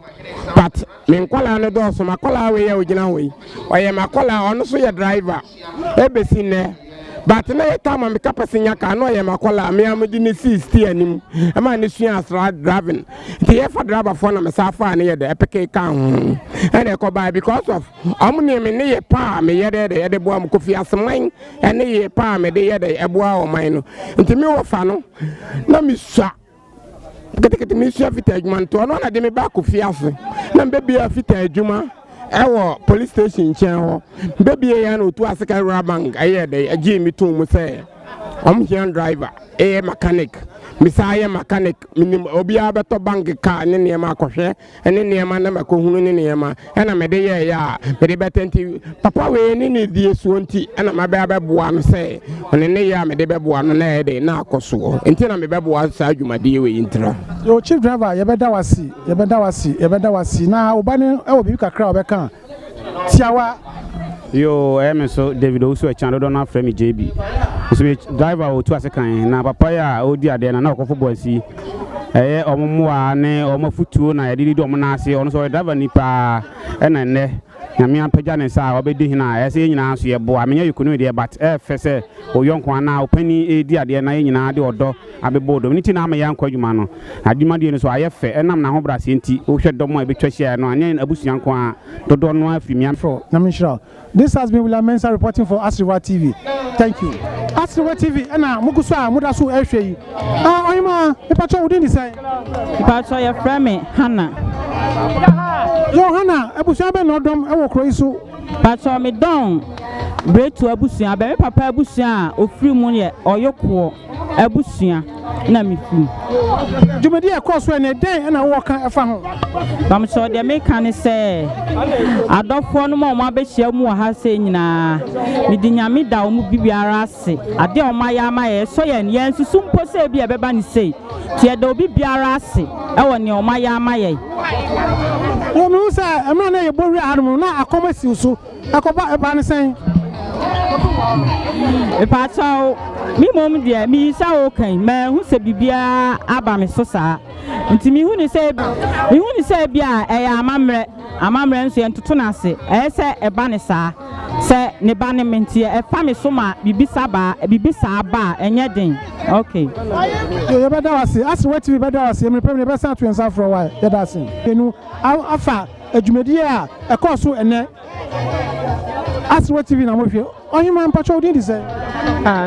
but me nkwala no do so makola we ya ogina we oye makola ono so ya driver ebesi ne but na ye kama me kapasinya ka no ye makola me amudi ni 60 anim e ma ne sua asra driving the ye for driver for na me safa na ye de epeke ka ho and e ko by because of amune me ne ye pa me ye de bo am Kofiase man e ne ye pa me de ye de eboa o man no nti me wo fa no na me sua kete mi sua fita adwuma to no na de me ba Kofiase na mbebi afita adwuma ewo police station chen ho mbebi ya na Otuo Agyei Bank aye de agi mi to mu say here driver mechanic misaye mechanic minim obi abeto bank car ne ne ma akohwe ene ne ma na makohunu ne ne ma ena me de ye ya me de betenti papa we ne die so nti ena ma ba boa no say one ne ya me de beboa no na de na akoso nti na me beboa sa adwumade we intra yo chief driver ye beda wasi na obane e obi kakra obeka tiawa yo so David Osu e chan do na frame JB so me driver Otuo Agyei na papa ya odi ade na Okofo Gyasi omumwa ne omafutuo na yedi do na ase ono so driver ni pa na ne na me ampagya ne sa obedi hina ese nyina so ye bo amenya yekunu de but fese oyonko na opani edi ade na nyina de odo abebo do niti na amaya nkwadwuma no adwuma de no so ayefe enam na ho brase nti o hwe do mo abetwa hia no anya abusuanko a dodo no afimi afro na menshira. This has been William Mensah reporting for Asewa TV. Thank you. Asewa TV ana mukuso a mudaso ehwe yi oyima ipacho wudi ni say ipacho ya frame Hana yo Hana abusuan be no dom e wo kro isu pacho me don bretu abusuan be papa abusuan ofiri mu ye oyoko abusuan na me firi jumedi e course we ne den na wo kan efa ho bam so de me kan se adofo no mo abehia mu ha se nyina me dinyame da o mu bibiara ase ade o maya amaye so ye ne nsusu mpo se bi e beba ni sei tie da obi biara ase e wo ne o maya amaye o mi usa emra na ye bowi harum na akoma si so akoba e ba ne sen e pa chao mi mom de mi sa o kan ma hu se bibia aba me so saa nti mi hu ni se bia e ya amamre nso entoto na ase e se e ba ne saa se ne ba ne mentie e fa me so ma bibisa ba enye den okay yo beda wase Asewa TV beda wase me pem ne be sa to ensa for why beda wase enu afa adwumadi a e course ene Asewa TV na mo hwe oyima mpacho odi di say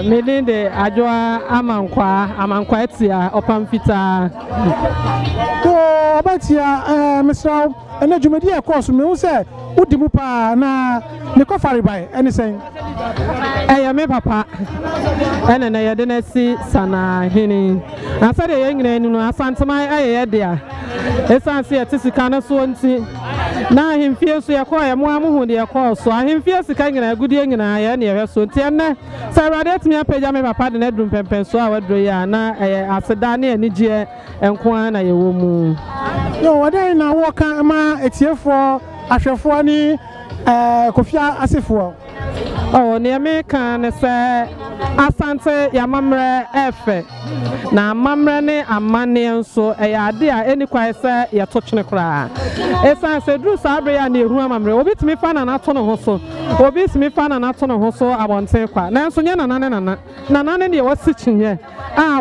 me din de adwoa amankwa etia opamfita to abatia Mr. ene adwumadi e course me hu say wodi mu pa na ne kofari bai ene sen me papa ene na yede na si Sanahene asa de yengina enu no asantema ayeye dia esanse etisika na so nti na ahemfie so yakọ mo amuhu de yakọ so ahemfie sika ngina agudie ngina ya na yewe so nti ene sarade atimi apagya me papa de na drum pempen so a wadro ya na aseda na anigye enko na yewo mu yo wadan na wo kan ma etiefo ahwefo ni kofia asefo ne me kan ne se asante yamamre efe na amamre ne amane nso ade a eni kwai se yetochene kra esan se dru sabre ya na ehu amamre obitimi fa na nato ne ho so obitimi fa na nato ne ho so abonten kwa na nso nya nanane ne wasi chinye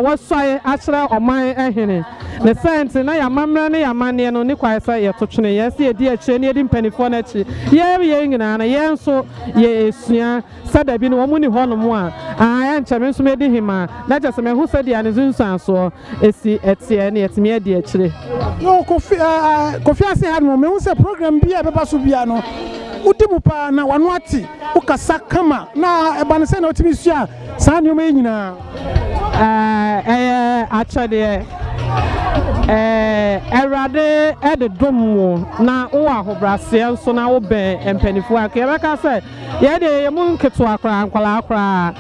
waswae achre oman ehene ne sente na yamamre ne yamane no ni kwai se yetochene yesi edi achire ne edi mpanifo na chi ye nyina na ye nso ye esua sada bi no wo mu ni ho no mu a ya nchame nso medi hima na jase me hu sadia ne zunsan so esi etie ne etime adi achire yo Kofiase ha no me hu se program bi e beba so bia no udi mu pa na wano ati ukasa kama na ebane se na otimi sua sa ne o me nyina achade Erade ede domo na wo ahobrase nso na wo ben empanifo aka ye beka se ye de ye mu nketo akra ankwala akra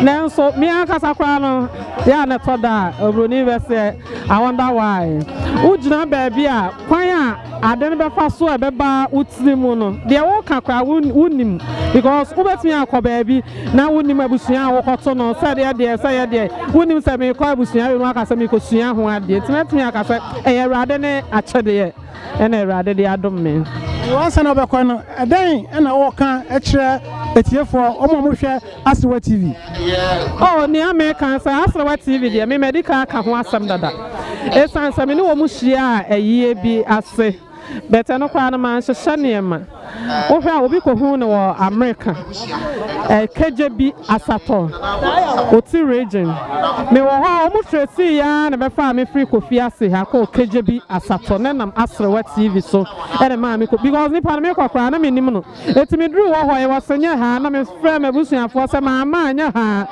na nso mi aka sakra no ya na toda obroni be se I wonder why ujina baabi a kwan a ade ne befa so e beba utirimu no de wo kakra wunim because ubetimi akọ baabi na wunim abusua wo kọto no se de wunim se me kọ abusua we no aka se me kọ sua ho ade timetimi aka se Erade ne achede ene erade de adom me wansa na obekọ no eden na wo kan ekire etiefo omo hwe Asewa TV ni American sa Asewa TV de me medical ka ho asem dada esansa me ne wo mu hia ayie bi ase beta no kwa na man hye niema wo hwe a obi ko hu ne wo America KJB asato oti region me wo ha omu tresi ya na be fa me free Kofiase ha ko KJB asato ne nam Asewa TV so ene ma me ko because ni pa me kwakra na me nim no etimi dru wo ho ye wasenya ha na me frɛ me busuafo se ma anya ha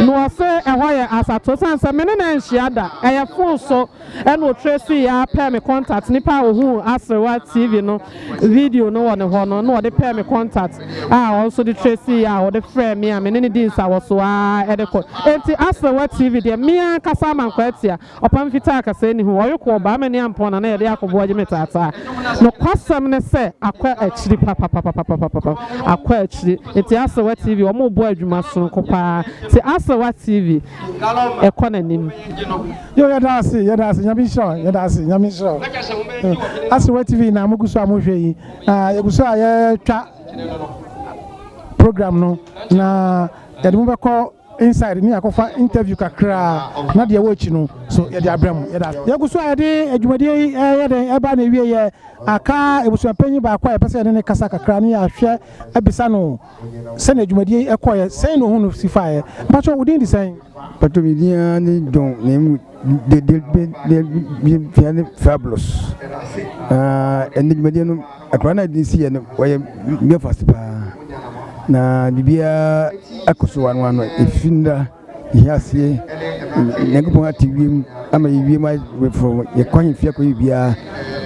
no se ho ye asato sansa me ne na nhia da eye phone so ene o tresi ya pay me contact ni pa ohu Asewa TV no video no wo ne ho no de pay me contact also the tresi ya the friend me am ne din sa wo so edeko enti Asewa TV de me kasa man kwatia opam fita kasa ni ho oyeko ba me ne ampona na de akobo agye metata no kwasam ne se akwa achiri papa akwa achiri enti Asewa TV o mo bo adwuma so kopa ti Asewa TV ekonanim yo yadasi nyami sho Asewa TV na muguso amohwe yi yeguso aye twa program no na yade mu beko inside ni akofa interview kakra na de wachi no so yade abram yeguso ayade adwumade yade eba na wie ye aka ebuso panyi ba kwa pese ne kasa kakra ni ahwe abisa no se na adwumade ekoye sen no hu no sifae pacho wodin di sen pato bidia ni don ne de fabulous adwumade no akra na din si no waye me fast pa na bibia akoso wanwano efinda hiasie nyagopo atiwim ama yiwim from ye kwan fia ko bibia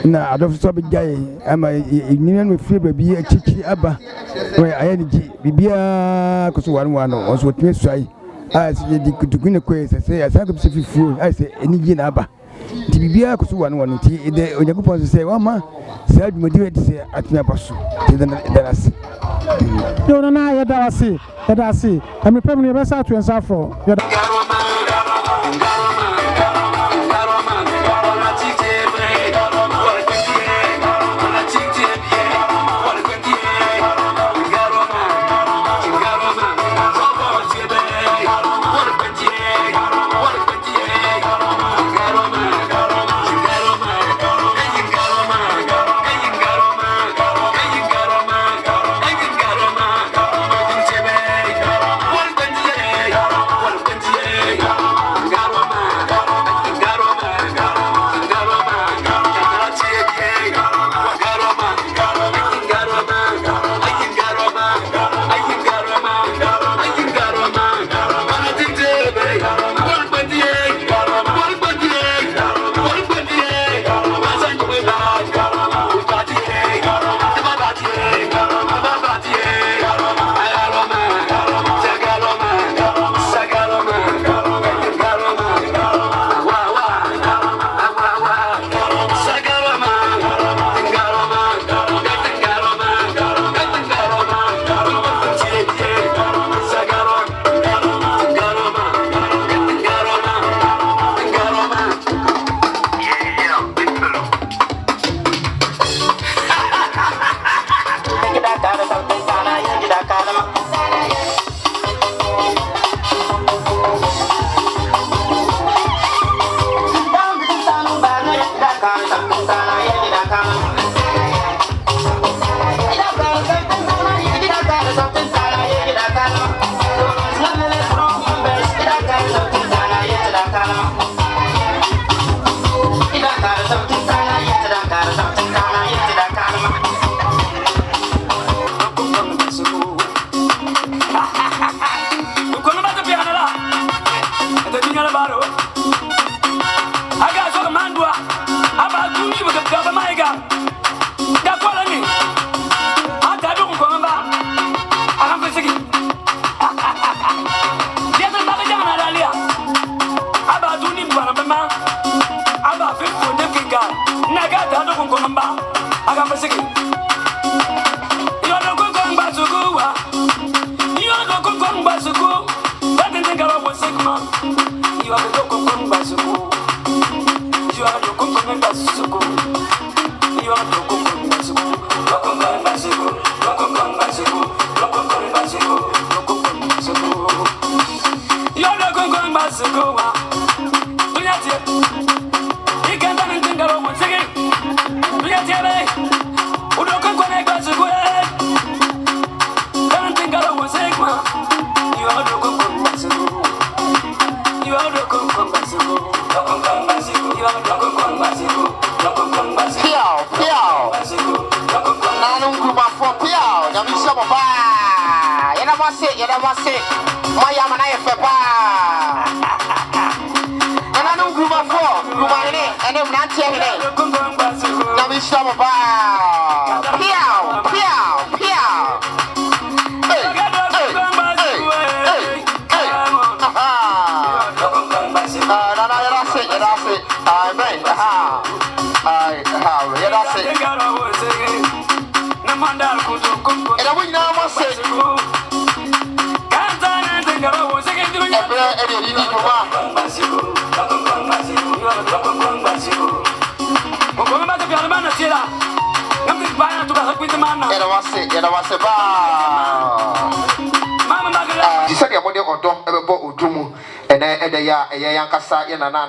na adof so bejaye ama nyina no fie babi achichi aba we ayenji bibia akoso wanwano onso tumi swai asi di kutukune ko se asako se fifu asi eniji na aba ti bibia akoso wanwano ti de onyagopo se wama se adumodi we se atumi abaso ti danasi yo na yadasi ami pem ni besa to ensafro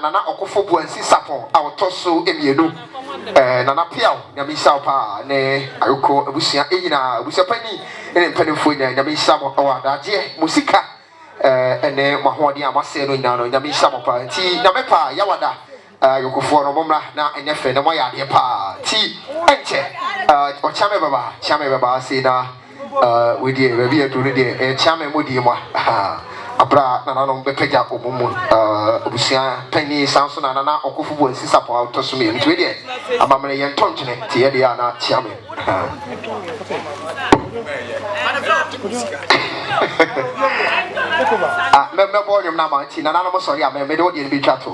Nana Okofo Gyasi Sarpong Autoso Emienu Nana Piao Nyamisa pa ne ayoko abusia enyina abusia pani ne mpanimfo nya Nyamisa mo awadaje musika ene mahode amase no nyina no Nyamisa mo pa nti nyamepa yawada yokofo no momra na enyefe ne moyade pa ti enche o chame baba se na we die baby aduru die chame modi mo abra na no bepeja omumu obusia pani sanso na na Okofo Gyasi Sarpong Autoso me nti we die amamre yen tonchene ti ye dia na chiame me volume na ma nti na no mo sorry me de odi bi twato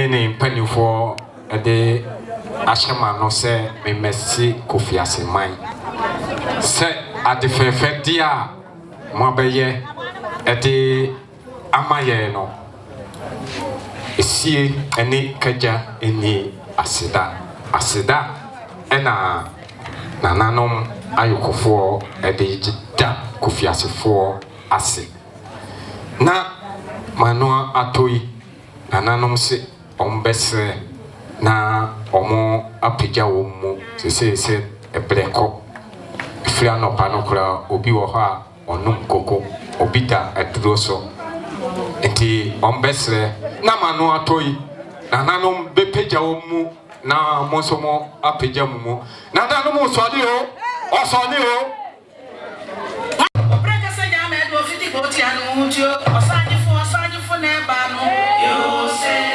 ne mpanimfoɔ de ahyɛma no sɛ memɛsi Kofiase man sɛ ade fɛfɛdeɛ a mo abɛyɛ de ama yɛn no esie ne kagya ni aseda ɛna nananom ayokofoɔ de da Kofiasefoɔ ase na mano atoi nananom se ombɛsrɛ na ɔmo apagya wɔ mu sɛ ebrɛkɔ efiri anɔpa no kora obi wɔ hɔ a ɔnom koko obi da aduro so nti ombɛsrɛ na mano atoi nananom bɛpagya wɔ mu na mo nso mo apagya mu mu nananom ɔsɔre o Yes.